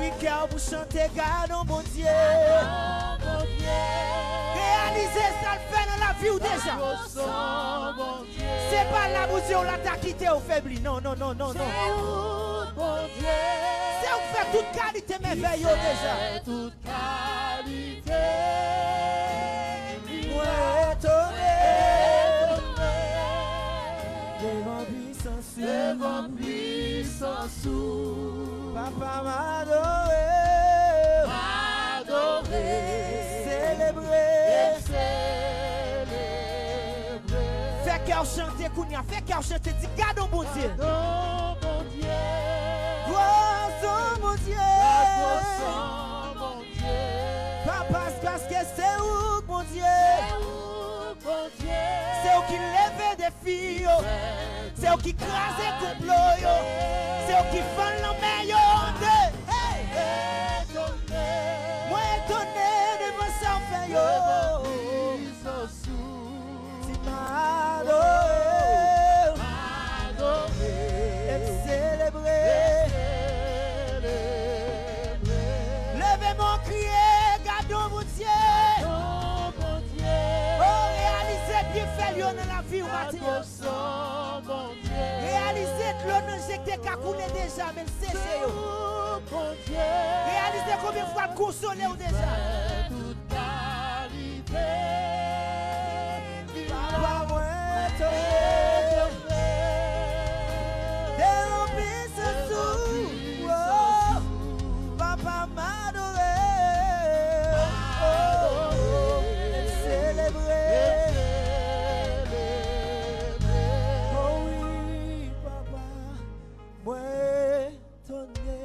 ouvrir cœur pour chanter, gardons mon Dieu. Réaliser ça le fait dans la vie ou déjà. C'est pas là où Dieu l'a quitté ou faibli. Non. C'est où fait toute qualité merveilleuse déjà. Toute qualité. Moi étonné. Devant puissance. Papa m'adorer. Célébrer. Fais cœur chanter, Kounia. Fais cœur chanter. Dis, garde mon Dieu. Gloire son mon Dieu. Papa, parce que c'est où mon Dieu. C'est où qui lève des filles. C'est où qui crase les complots. C'est où qui font le meilleur de. Moi étonné de me sentir. Si m'adorer et célébrer. Levez mon crier, gardons mon Dieu. Oh, réalisez bien fait lion dans la vie ou matin. Réalisez que l'on injecté qu'à couler déjà, mais le séché. Réalisez combien de fois le consoler ou déjà. Papa, moi, Papa m'adorer. Célébrer. Oh oui, papa, moi étonné.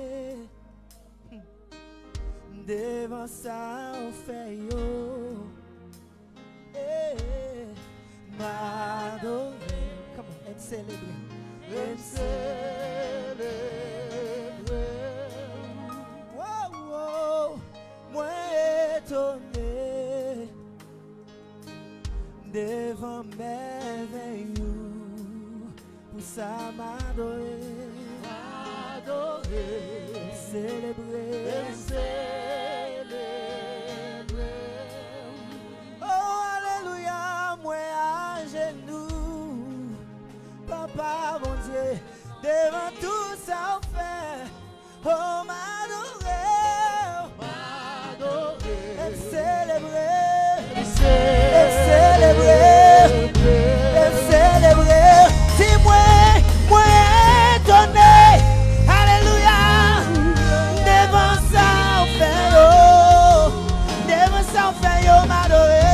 Devant ça, on fait yo. M'adorer. Come on, and célébrer. And célébrer. Wow, moi étonné. Devant merveilleux. Pour ça m'adorer. Célébrer. Oh, alléluia, moi à genoux. Papa, mon Dieu, devant tout ça on fait. Oh, m'adorer. Et célébrer. Et célébrer. Dis-moi, moi étonné. Alléluia. Devant ça on fait yo. Devant ça on fait yo, m'adorer.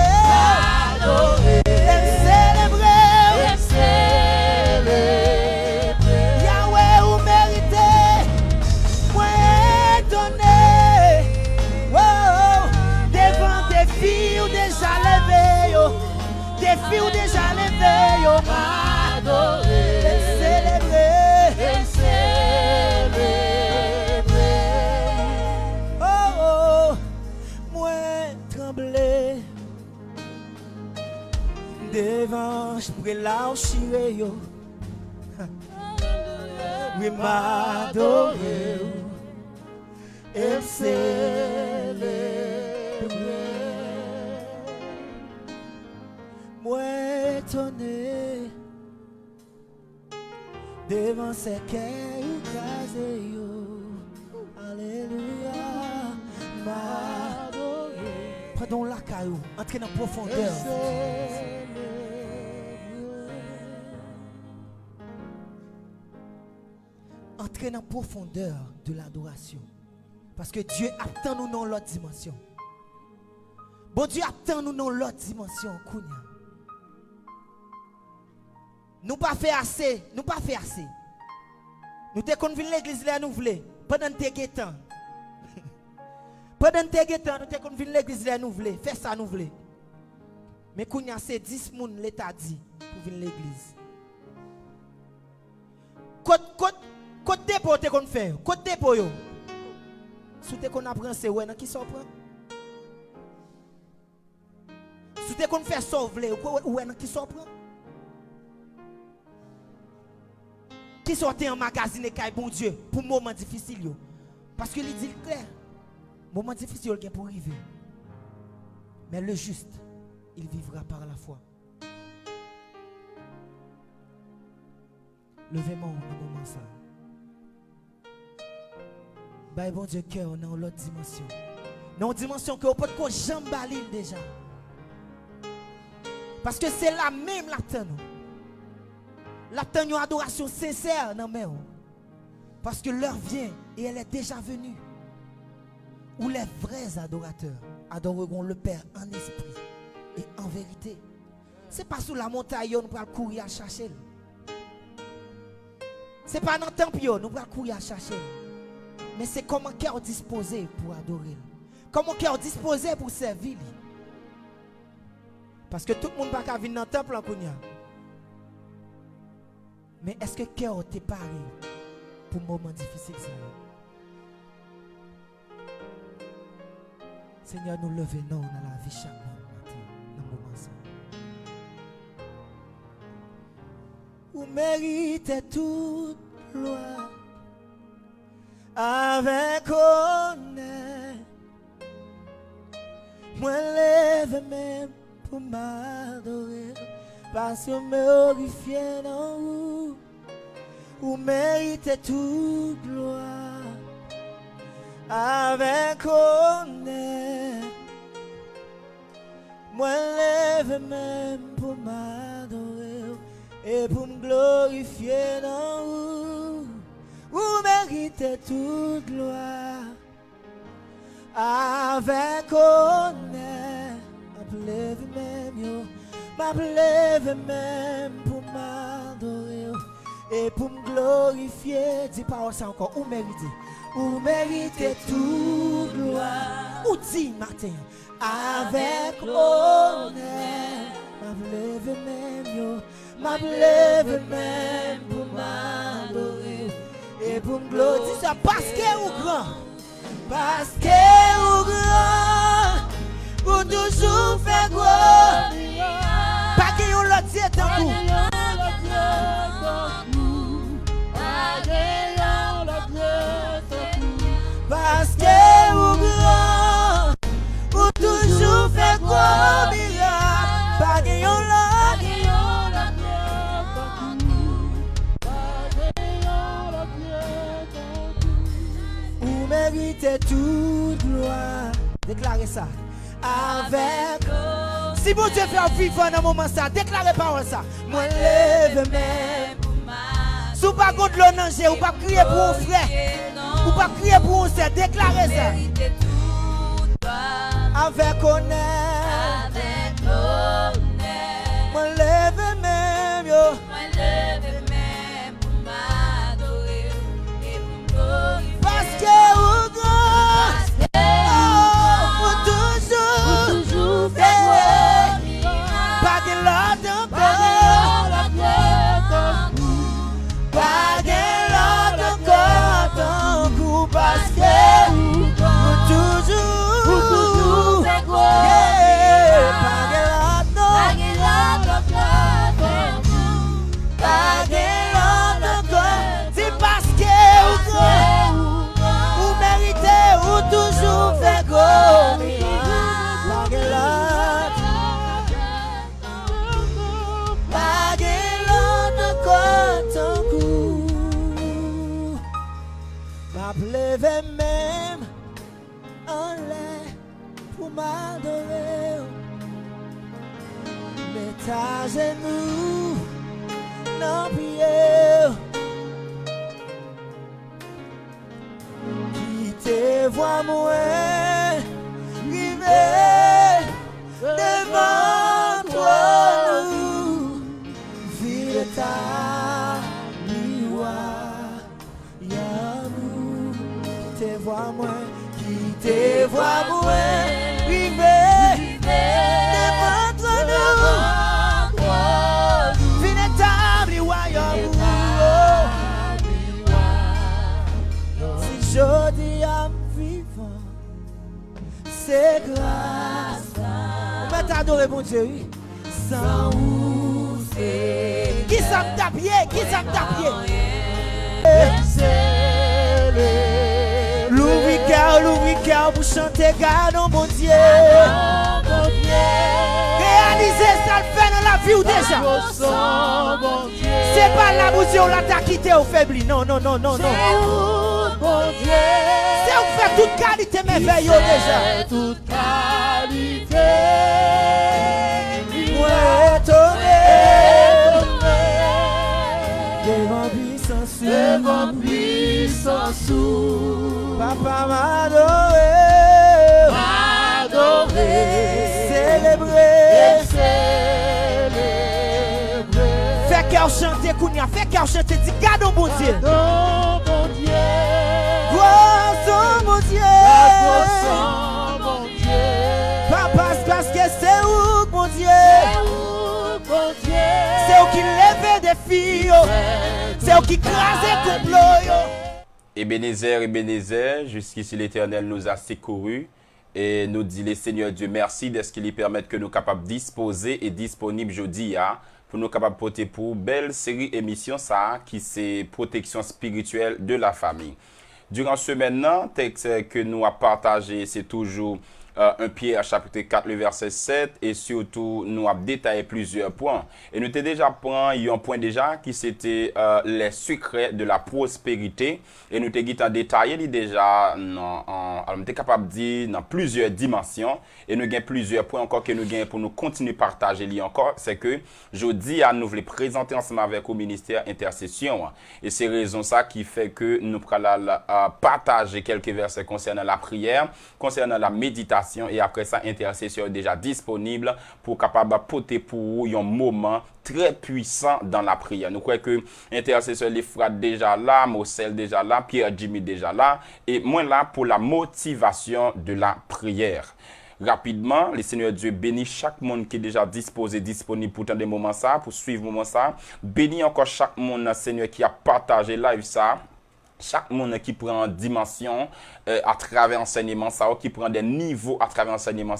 Et célébrer. Yahweh ou mérité. Moi étonné. Oh, devant des filles ou déjà levées yo. Des filles ou déjà levées yo. M'adorer. Et célébrer. Oh, moi trembler. Devant, je pourrais là où chire yo. Oui, m'adorer et me célébrer. Moi étonné devant ces cœurs écrasés yo. Alléluia, m'adorer. Prenons la caillou, entrez dans la profondeur. Entrez dans la profondeur de l'adoration. Parce que Dieu attend nous dans l'autre dimension. Bon Dieu attend nous dans l'autre dimension. Nous pas fait assez. Nous pas fait assez. Nous te convenu l'église là nous voulons. Pendant te temps. Pendant te temps, nous te convenu l'église là nous voulons. Fais ça nous voulons. Mais kounya c'est 10 moun l'état dit pour venir l'église. Côté dépôt te qu'on fait. Côté dépôt yo. Sous te qu'on apprend c'est ouais, qui s'en prend. Sous te qu'on fait sauver ouais, qui s'en prend. Qui sortait en magazine et bon Dieu pour moment difficile yo. Parce que il dit clair, moment difficile il pour arriver. Mais le juste, il vivra par la foi. Levez-moi dans le moment ça. Bah bon Dieu cœur dans l'autre dimension. Dans une dimension que vous pouvez pas jamais balir déjà. Parce que c'est la même l'attend nous. L'attend une adoration sincère dans mes. Parce que l'heure vient et elle est déjà venue. Où les vrais adorateurs adoreront le Père en esprit et en vérité. Ce n'est pas sous la montagne nous allons courir à chercher. Ce n'est pas dans le temple nous allons courir à chercher. Mais c'est comment cœur disposé pour adorer. Comment cœur disposé pour servir. Parce que tout le monde ne peut pas venir dans le temple en Kounia. Mais est-ce que cœur t'est paré pour moment difficile ça? Seigneur, nous levons dans la vie chaque matin, dans le moment ça. Vous méritez toute gloire avec honneur. Moi lève même pour m'adorer, parce que me glorifier dans vous. Vous méritez toute gloire avec honneur. Moi lève même pour m'adorer et pour me glorifier dans vous. Vous méritez toute gloire avec honneur. Lève même yo, lève même pour m'adorer et pour me glorifier. Dis pas ça encore, ou méritez toute gloire. Ou dis matin, avec honneur. Lève même yo, lève même pour m'adorer et pour me glorifier. Dis ça parce que ou grand, parce que ou grand. Pour toujours faire quoi? Pas qu'il y ait l'autre Dieu dans vous. Parce que vous grand, pour toujours faire quoi? Pas qu'il y ait l'autre. Vous méritez toute gloire. Déclarez ça. Avec. Si bon Dieu fait vivre dans un moment ça, déclarez parole ça. Moi lève même. Si vous pas contre l'eau nager, ou pas crier pour un frère, ou pas crier pour un frère, déclarez ça. Avec honneur. Moi lève même yo. Parce que vous grand. Pas de l'autre encore, parce que toujours, pas de l'autre encore, c'est parce que vous méritez ou toujours fait gros. Lève même en l'air pour m'adorer. Mets à genoux dans prière. Qui te voit moi river devant toi, nous vire ta miroir. Te vois moi, qui te voit moi, river devant toi nous, véritable royaume. Si je dis à vivant, c'est grâce. On va t'adorer mon Dieu, sans où c'est. Qui ça me tape, qui ça me tape? Loué faut l'ouvrir cœur pour chanter, gardons mon Dieu. Réaliser ça le fait dans la vie ou déjà. C'est pas là où Dieu l'a t'a quitté ou faibli. Non. C'est où fait toute qualité merveilleuse déjà. Toute qualité. Ouais, tombé. Devant puissance. Papa m'adoré. Célébrer. Fais cœur chanter, Kounia. Fais cœur chanter. Dis, gardons mon Dieu. Gloire son mon Dieu. Papa, parce que c'est où mon Dieu. C'est où qui lève des filles. C'est où qui crase le complot. Ebenezer, jusqu'ici l'Éternel nous a secourus et nous dit les Seigneur Dieu merci de ce qu'il lui permet que nous capables de disposer et disponibles jeudi pour nous capables de porter pour belle série émission ça qui c'est protection spirituelle de la famille. Durant ce maintenant, texte que nous a partagé, c'est toujours 1 Pierre chapitre 4, le verset 7, et surtout, nous avons détaillé plusieurs points. Et nous avons déjà pris un point déjà qui c'était les secrets de la prospérité. Et nous avons détaillé déjà, nous sommes capables de dire dans plusieurs dimensions. Et nous avons plusieurs points encore que nous avons pour nous continuer à partager encore. C'est que je dis à nous voulons présenter ensemble avec au ministère intercession. Et c'est raison ça qui fait que nous allons partager quelques versets concernant la prière, concernant la méditation. Et après ça, intercession est déjà disponible pour capable porter pour un moment très puissant dans la prière. Nous croyons que intercession les frères déjà là, Moselle déjà là, Pierre Jimmy déjà là, et moi là pour la motivation de la prière. Rapidement, le Seigneur Dieu bénit chaque monde qui est déjà disposé, disponible pour des moments ça, pour suivre moment ça. Bénit encore chaque monde, Seigneur, qui a partagé live ça. Chaque monde qui prend une dimension à travers l'enseignement, qui prend des niveaux à travers l'enseignement,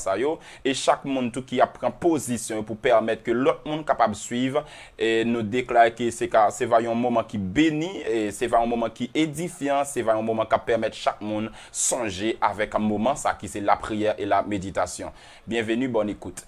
et chaque monde tout qui prend position pour permettre que l'autre monde capable de suivre et nous déclare que c'est un moment qui bénit, et c'est un moment qui édifiant, c'est un moment qui permet chaque monde songer avec un moment ça qui c'est la prière et la méditation. Bienvenue, bonne écoute.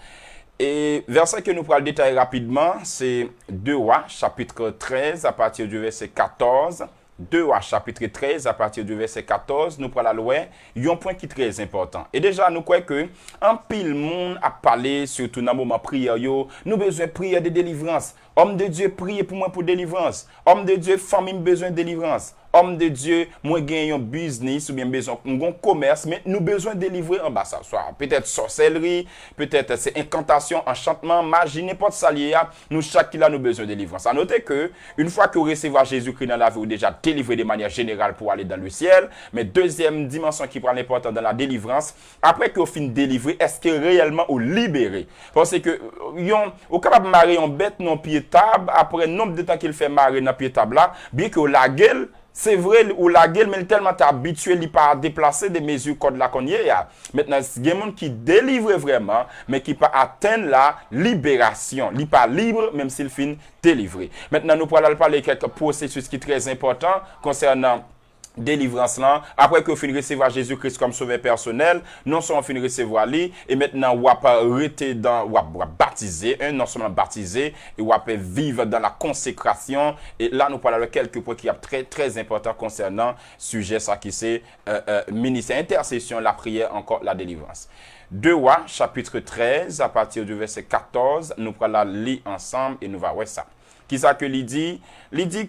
Et verset que nous pourrons détailler rapidement, c'est 2 Rois, chapitre 13, à partir du verset 14. 2 Rois chapitre 13 à partir du verset 14, nous prenons la loi, il y a un point qui est très important. Et déjà, nous croyons que un pile monde a parlé, surtout dans le moment prière, nous besoin de prière de délivrance. Homme de Dieu, priez pour moi pour délivrance. Homme de Dieu, famille besoin de délivrance. Homme de Dieu, moi gagne un business ou bien besoin un commerce, mais nous besoin de délivrer en bas ça. Soit peut-être sorcellerie, peut-être c'est incantation, enchantement, magie, n'importe ça lié à nous chaque qui là nous besoin de délivrance. À noter que une fois que vous recevez Jésus-Christ dans la vie, vous déjà délivré de manière générale pour aller dans le ciel. Mais deuxième dimension qui prend l'importance dans la délivrance, après que vous finissez de délivrer, est-ce que réellement vous libérez? Parce que vous capable de marier un bête non pied table après nombre de temps qu'il fait marrer dans pied table là, bien que la gueule c'est vrai, ou la gueule, mais tellement t'es habitué à déplacer des mesures comme la connier. Maintenant, il y a des gens qui délivrent vraiment, mais qui pas atteindre la libération. Ils pas libre, même s'ils finissent délivré. Maintenant, nous pourrons parler de quelques processus qui sont très importants concernant délivrance là. Après que vous finissez recevoir Jésus-Christ comme sauveur personnel, non seulement finissez recevoir lui, et maintenant vous arrêter dans ou baptiser, non seulement baptiser, et vous vivre dans la consécration. Et là nous parlons de quelques points qui sont très très importants concernant sujet ça qui c'est ministère intercession, la prière, encore la délivrance. 2 Rois chapitre 13 à partir du verset 14, nous pourrons la lire ensemble et nous va voir ça. Qui ça que il dit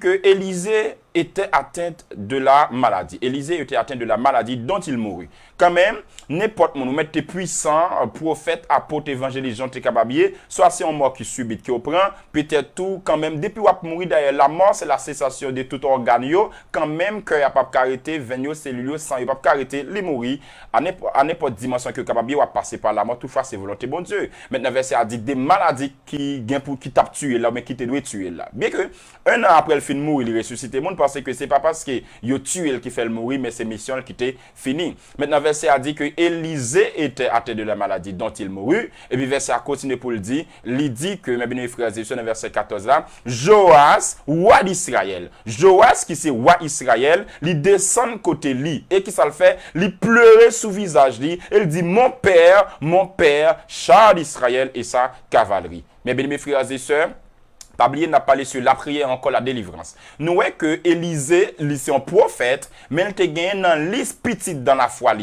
que Élisée était atteinte de la maladie. Élisée était atteint de la maladie dont il mourut. Quand même, n'importe où nous mettez puissant, prophète, apôtre, évangéliste, Jean Técababier, soit c'est un mort qui subit, qui prend, peut-être tout, quand même, depuis qu'il mourir d'ailleurs, la mort, c'est la cessation de tout organe, quand même, qu'il n'y a pas arrêté, 20 cellules, sans, il n'y a pas arrêté, les mourir, à n'importe dimension que Kababier va passer par la mort, toutefois, c'est volonté, bon Dieu. Maintenant, verset a dit des maladies qui tapent tuer là, mais qui te doivent tuer là. Bien que, un an après le film mourir, il ressuscite, le monde parce que c'est pas parce que yo tué qui fait le mourir, mais c'est mission qui était finie. Maintenant, verset a dit que Élisée était atteint de la maladie dont il mourut. Et puis verset a continué pour le dire. Il dit que, mes bien frères et sœurs, dans verset 14 là, Joas, roi d'Israël. Joas, qui c'est roi d'Israël, il descend côté lui. Et qui ça le fait? Il pleurait sous visage lui. Il dit, mon père, char d'Israël et sa cavalerie. Mes bien frères et sœurs, pas oublier n'a parlé sur la prière encore la délivrance. Nous voyons que Élisée, c'est un prophète, mais il te gagné dans liste petite dans la foi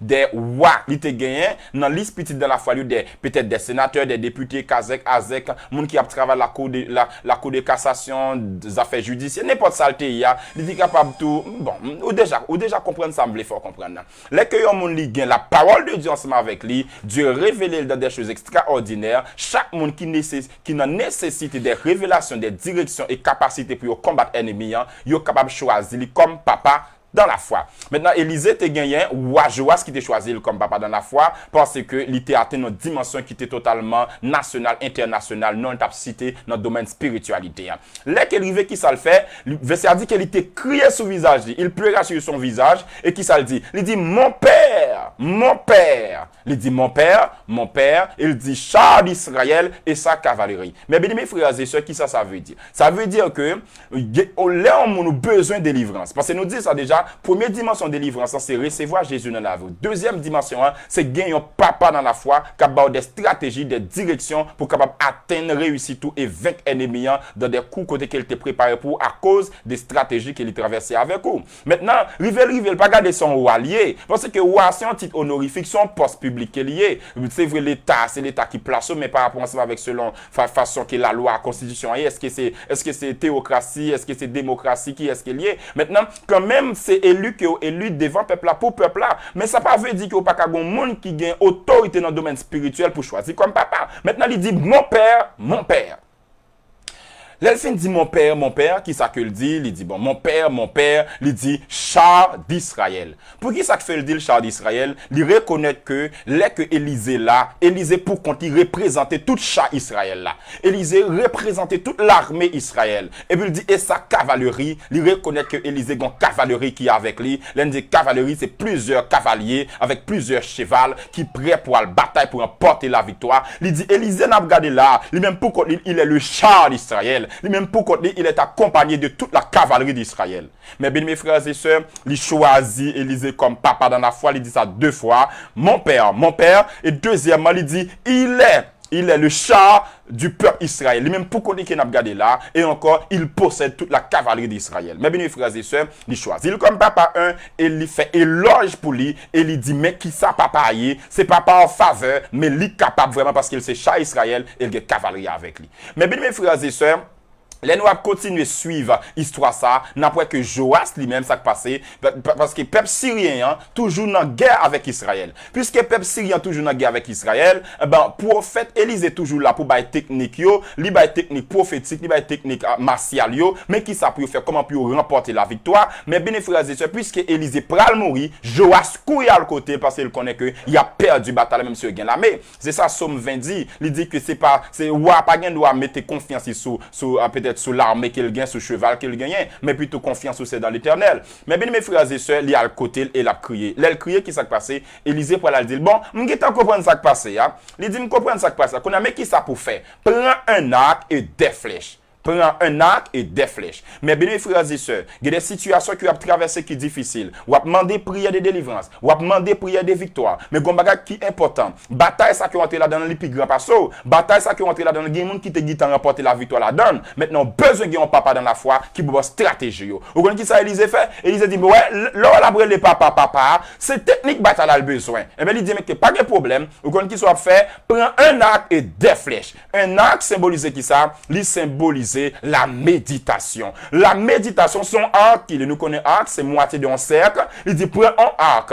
des rois. Il te gagné dans liste petite dans la foi des peut-être des sénateurs, des députés, Kazek, Azek, monde qui a travaillé la cour de cassation, des affaires judiciaires, n'importe ça il y a, il est capable tout bon, ou déjà comprendre ça, me fort comprendre. Là que yon monde li gagne la parole de Dieu ensemble avec lui, Dieu révèle dans des choses extraordinaires, chaque monde qui n'a nécessité des révélation des directions et capacités pour combattre l'ennemi, ils sont capables de choisir comme papa dans la foi. Maintenant, Élisée te gagné, ou Joas qui t'a choisi comme papa dans la foi, parce que il était atteint une dimension qui était totalement nationale, internationale, non t'a cité dans le domaine spiritualité. Là qu'il arrive, qui ça le fait, verset a dit qu'il était crié sous visage, il pleura sur son visage, et qui ça le dit? Il dit, mon père. Il dit, mon père, il dit, char d'Israël et sa cavalerie. Mais bien, mes frères et sœurs, qui ça veut dire? Ça veut dire que, là, on a besoin de délivrance. Parce que nous dit ça déjà, première dimension de délivrance, c'est recevoir Jésus dans la vie. Deuxième dimension, c'est gagner un papa dans la foi, capable des stratégies, des directions pour capable atteindre, réussir tout et vaincre l'ennemi dans des coups côté qu'il était préparé pour à cause des stratégies qu'il traversait avec vous. Maintenant, rivel, pas garder son roi lié. Parce que roi, c'est un titre honorifique, son poste public lié. C'est vrai, l'État, c'est l'État qui place, mais par rapport à avec selon façon que la loi, la constitution est. Est-ce que c'est théocratie, est-ce que c'est démocratie, qui est-ce qui est lié? Maintenant, quand même, c'est élu qui est élu devant peuple là pour peuple là, mais ça pas veut dire qu'il n'y a pas un monde qui gagne autorité dans le domaine spirituel pour choisir comme papa. Maintenant il dit mon père. L'elfin dit mon père, qui ça que le dit? Il dit bon, mon père, il dit char d'Israël. Pour qui ça que fait le dit le char d'Israël? Il reconnaît que là que Élisée là, Élisée pour compte il représentait tout char Israël là. Élisée représentait toute l'armée Israël. Et puis il dit et sa cavalerie, il reconnaît que Élisée a une cavalerie qui est avec lui. L'un dit cavalerie c'est plusieurs cavaliers avec plusieurs chevals qui prêts pour la bataille pour emporter la victoire. Il dit Élisée n'a pas regardé là, lui-même pour compte il est le char d'Israël. Lui-même pour côté, il est accompagné de toute la cavalerie d'Israël. Mais bien mes frères et sœurs, il choisit Élisée comme papa dans la foi. Il dit ça 2 fois. Mon père. Et deuxièmement, il dit, il est le char du peuple Israël. Lui-même pour côté qu'il n'a pas gardé là. Et encore, il possède toute la cavalerie d'Israël. Mais bien mes frères et sœurs, il choisit comme papa et il fait éloge pour lui. Et il dit, mais qui ça papa y? C'est papa en faveur, mais il est capable vraiment parce qu'il c'est char Israël et il a cavalerie avec lui. Mais bien mes frères et sœurs, les nous continuer à suivre l'histoire ça, n'après que Joas lui-même ça passé parce que peuple syrien toujours dans guerre avec Israël. Puisque peuple syrien toujours dans guerre avec Israël, prophète Élisée toujours là pour bailler technique yo, li bailler technique prophétique, li bailler technique martial yo, mais qui ça pour faire comment pour remporter la victoire. Mais bien frères et sœurs, puisque Élisée pral mourir, Joas couille à le côté parce qu'il connaît que il a perdu bataille même si il gagne la mais c'est ça Somme 20 dit, il dit que c'est roi pas gain doit mettre confiance sur peut-être sur l'armée qu'il gagne, sur le cheval qu'il gagne, mais plutôt confiance aussi dans l'éternel. Mais bien mes frères et sœurs, il y a le côté et l'a crié. Là, il crié qui s'est passé, Élisée pour aller dire, bon, je comprends ça qui passé, hein. Il dit, je comprends ça qui passé. Qu'on a mais qui ça pour faire? Prends un arc et des flèches. Prends un arc et des flèches. Mais bien, mes frères et sœurs, il y a des situations qui ont traversé qui sont difficiles. Ou à demander prière de délivrance. Ou à demander prière de victoire. Mais il y a un bagage qui est important. Bataille, ça qui est entré là-dedans, les plus grands passos. Bataille, ça qui est entré là-dedans, il y a des gens qui te disent de remporter la victoire là-dedans. Maintenant, besoin de un papa dans la foi qui peut stratégie. Vous comprenez qui ça Élisée fait? Élisée dit, ouais, là, la brûle les papa, c'est technique bataille a le besoin. Et bien, il dit, mais pas de problème. Vous comprenez qui soit fait? Prends un arc et des flèches. Un arc symbolise qui ça? Il symbolise la méditation. La méditation, son arc, il nous connaît arc, c'est moitié d'un cercle. Il dit, prends un arc.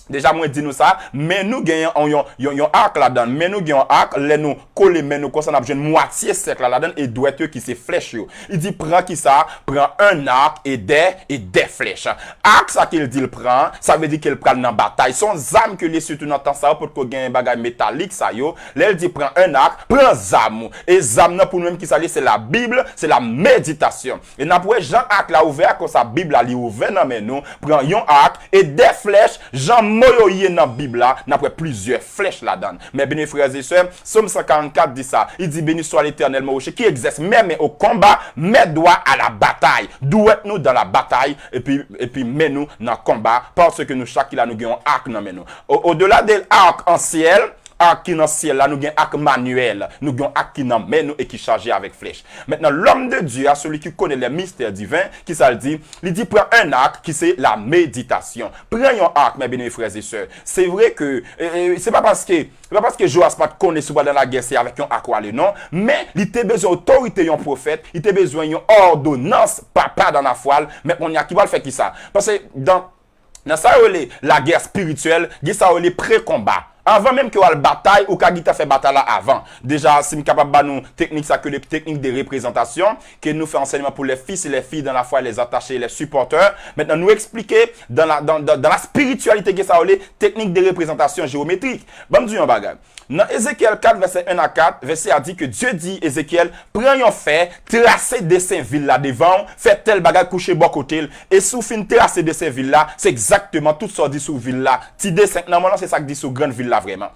Déjà, moi, dis nous ça, mais nous gagnons un arc là-dedans. Mais nous gagnons un arc, les nous coller, mais nous, comme ça, nous avons une moitié cercle là-dedans et doit être qui se flèche. Il dit, prends qui ça? Prends un arc et des flèches. Arc, ça qu'il dit, il prend, ça veut dire qu'il prend dans la bataille. Son âme que les surtout dans le temps, ça, pour qu'on gagne un bagage métallique, ça, yo. Là, il dit, prends un arc, prends zam. Et zam, pour nous-mêmes qui ça, c'est la Bible, c'est la méditation. Et n'a pas Jean arc là ouvert, comme sa Bible là, ouvert dans mais nous, prends un arc et des flèches, Jean moyoye dans la Bible là, n'a pas plusieurs flèches là-dedans. Mais bien frères et sœurs, Somme 144 dit ça. Il dit béni soit l'Éternel Moïse qui exerce même au combat, met doigt à la bataille. D'où êtes nous dans la bataille et puis met nous dans le combat parce que nous chaque là nous gagnons arc dans nous. Au-delà de l'arc en ciel, arc qui dans le ciel là, nous avons arc manuel, nous avons arc qui dans main nous et qui chargé avec flèche. Maintenant, l'homme de Dieu, celui qui connaît les mystères divins, qui ça le dit, il dit prends un arc qui c'est la méditation. Prends un arc, mes bien frères et sœurs. C'est vrai que c'est pas parce que Joas pas connaît souvent dans la guerre, c'est avec un arc ou aller, non, mais il a besoin d'autorité, un prophète, il a besoin d'une ordonnance, papa dans la foile, mais on y a qui va le faire qui ça? Parce que dans ça, la guerre spirituelle, ça les pré-combats. Avant même que la bataille, ou quand fait bataille là avant. Déjà, si nous sommes capables de nous techniques, ça que les techniques de représentation, que nous fait enseignement pour les fils et les filles dans la foi, les attachés, les supporters. Maintenant, nous expliquer dans la spiritualité que ça les techniques de représentation géométrique. Bon, nous un bagage. Dans Ézéchiel 4, verset 1 à 4, verset a dit que Dieu dit, Ézéchiel, prends un fait, tracez dessin ville là devant, faites tel bagage coucher bon côté, et sous fin tracé dessin ville là, c'est exactement tout ça dit sous ville là. Ti dessin, normalement, c'est ça que dit sous grande ville là vraiment.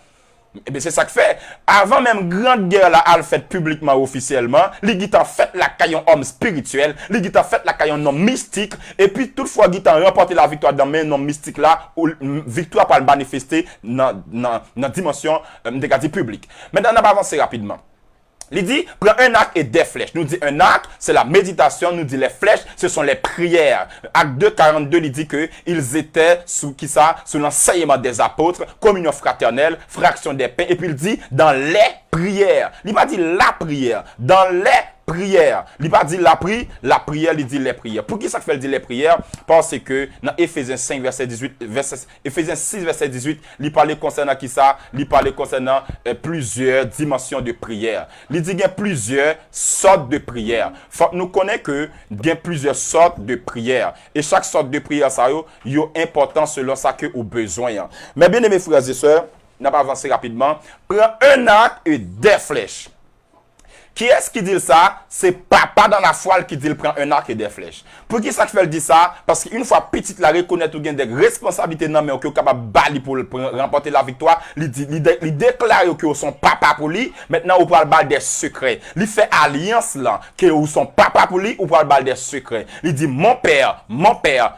Et bien, c'est ça que fait. Avant même grande guerre là, elle fait publiquement, officiellement, les a fait la caillon homme spirituel, les a fait la caillon homme mystique, et puis toutefois, ils ont remporté la victoire dans mes noms mystiques là, où victoire par le manifester dans la dimension de public. Maintenant, on va avancer rapidement. Il dit, prends un arc et des flèches. Nous dit un arc, c'est la méditation. Nous dit les flèches, ce sont les prières. Acte 2, 42, il dit que ils étaient sous l'enseignement des apôtres, communion fraternelle, fraction des pains. Et puis il dit, dans les prières. Il n'a pas dit la prière. Dans les prière. Il n'a pas dit la prière, il dit les prières. Pour qui ça fait dire les prières? Parce que dans Éphésiens 5, verset 18, Éphésiens 6, verset 18, il parle concernant qui ça? Il parle concernant plusieurs dimensions de prière. Il dit qu'il y a plusieurs sortes de prières. Faut que nous connaissons que il y a plusieurs sortes de prières. Et chaque sorte de prière, ça est important selon ça que vous besoin. Mais bien aimés frères et sœurs, on va avancer rapidement. Prends un arc et des flèches. Qui est-ce qui dit ça? C'est papa dans la foile qui dit il prend un arc et des flèches. Pour qui ça fait dire ça? Parce qu'une fois petite la reconnaître ou gain des responsabilités non mais qui est capable bali pour remporter la victoire, il déclare que son papa pour lui, maintenant on parle bal des secrets. Il fait alliance là que ou son papa pour lui ou parle bal des secrets. Il dit mon père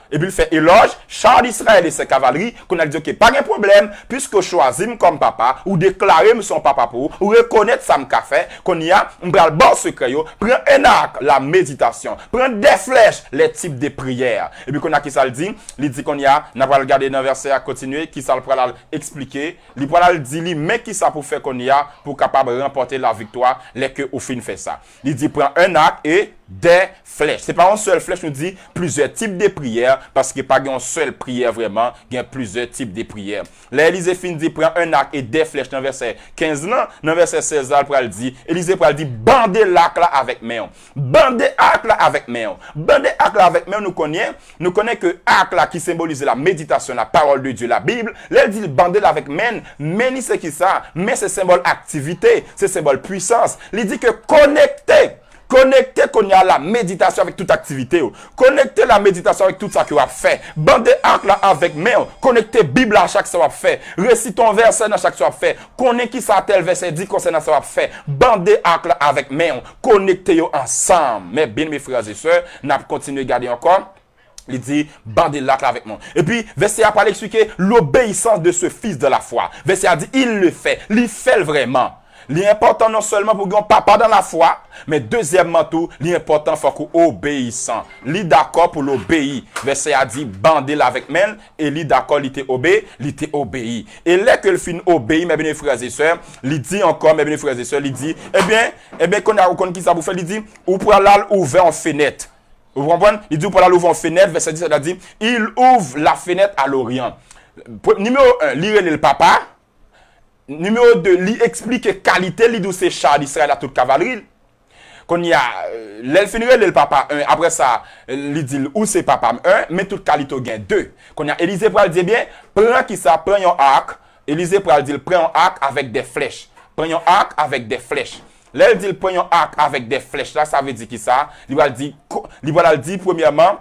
et puis il fait éloge char d'Israël et ses cavaleries qu'on a dit OK, pas de problème puisque choisis comme papa ou déclarer son papa pour ou reconnaître ça me fait qu'on y a prends le bon secret, prends un arc, la méditation, prends des flèches, les types de prières. Et puis qu'on a qui ça le dit? Il dit qu'on y a, on va regarder dans le verset à continuer, qui ça le prend expliquer. Il prend le dit, mais qui ça pour faire qu'on y a, pour capable remporter la victoire, les que au fin fait ça. Il dit, prends un arc et des flèches. C'est pas une seule flèche, nous dit plusieurs types de prières, parce qu'il n'y a pas une seule prière vraiment, il y a plusieurs types de prières. Là, Élisée fin dit, prends un arc et des flèches dans verset 15, dans verset 16, il dit, Élisée dit, bandez l'arc là avec main. Bandez arc là avec main. Bandez arc là avec main, nous connaissons que arc là qui symbolise la méditation, la parole de Dieu, la Bible. Là, il dit, bandez là avec main. Mais c'est qui ça? Mais c'est symbole activité, c'est symbole puissance. Il dit que connectez qu'on y a la méditation avec toute activité. Connectez la méditation avec tout ça que vous avez fait. Bandez arc là avec main. Connectez Bible à chaque ça vous fait. Récitons verset dans chaque ça vous fait. Connectez qui ça tel verset dit concernant ça vous fait. Bandez arc là avec main. Connectez ensemble. Mais bien mes frères et sœurs, n'a continué à garder encore. Il dit, bandez l'arc là avec moi. Et puis, verset a parlé expliquer l'obéissance de ce fils de la foi. Verset a dit, il le fait vraiment. L'important non seulement pour qu'on papa dans la foi, mais deuxièmement tout, l'important faut qu'on obéissant. Li d'accord pour l'obéir. Verset a dit bandez la avec men et li d'accord li te obéi. Et là que le fin obéi mes bien frères et sœurs, li dit encore mes bien frères et sœurs, li dit eh bien qu'on qui ça vous fait, li dit ou pour aller ouvrir en fenêtre. Vous comprenez? Il dit pour aller ouvrir en fenêtre, verset 10 ça dit il ouvre la fenêtre à l'orient. Numéro 1, lire le papa. Numéro 2, lui explique qualité, lui d'où c'est char d'Israël à toute cavalerie. Qu'on y a, l'elfinire le papa 1, après ça, lui dit où c'est papa 1, mais toute qualité gain 2. Qu'on y a, Élisée pour dire bien, prends qui ça, prends un arc. Élisée pour dire, prends un arc avec des flèches. Prends un arc avec des flèches. Là, il dit, prends un arc avec des flèches. Là, ça veut dire qui ça? Il va le dire, premièrement,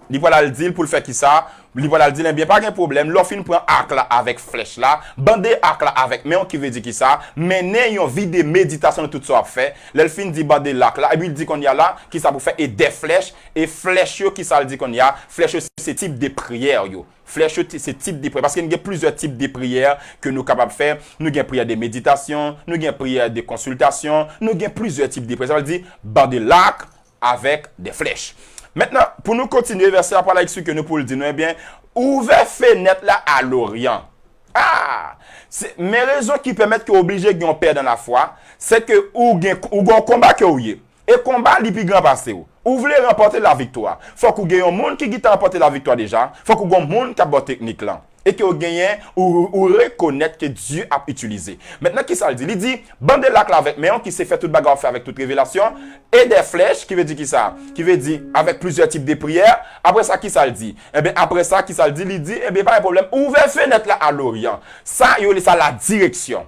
il va le dire pour le faire qui ça? Il va le dire, bien, pas de problème. L'offre prend arc là avec flèche là, bandé arc là avec, mais on qui veut dire qui ça? Mener une vie de méditation de tout ça fait. L'elfine dit bandé l'arc là, et puis il dit qu'on y a là, qui ça pour faire, et des flèches, et flèches qui ça le dit qu'on y a, flèches c'est type de prière yo. Flèche c'est type de prière, parce qu'il y a plusieurs types de prières que nous sommes capables de faire. Nous avons prière de méditation, nous avons prière de consultation, nous avons plusieurs types de prières. Ça veut dire bandé l'arc avec des flèches. Maintenant, pour nous continuer, verset après là, que nous pouvons le dire, nous, eh bien, ouvrez fenêtre là à l'Orient. Ah! C'est mes raisons qui permettent que obligé de perdre dans la foi, c'est que ou un combat que vous avez. Et combat, il plus grand passé. Ou voulez remporter la victoire. Faut que vous ayez un monde qui a remporté la victoire déjà. Faut que vous ayez un monde qui a bonne technique là. Et que vous gagnez ou reconnaître que Dieu a utilisé. Maintenant, qui ça le dit? Il dit, bandez l'arc avec Méon qui s'est fait toute bagarre fait avec toute révélation. Et des flèches, qui veut dire qui ça? Qui veut dire avec plusieurs types de prières. Après ça, qui ça le dit? Eh bien, après ça, qui ça le dit? Il dit, eh bien, pas de problème. Ouvrez fenêtre là à l'Orient. Ça, il y a ça la direction.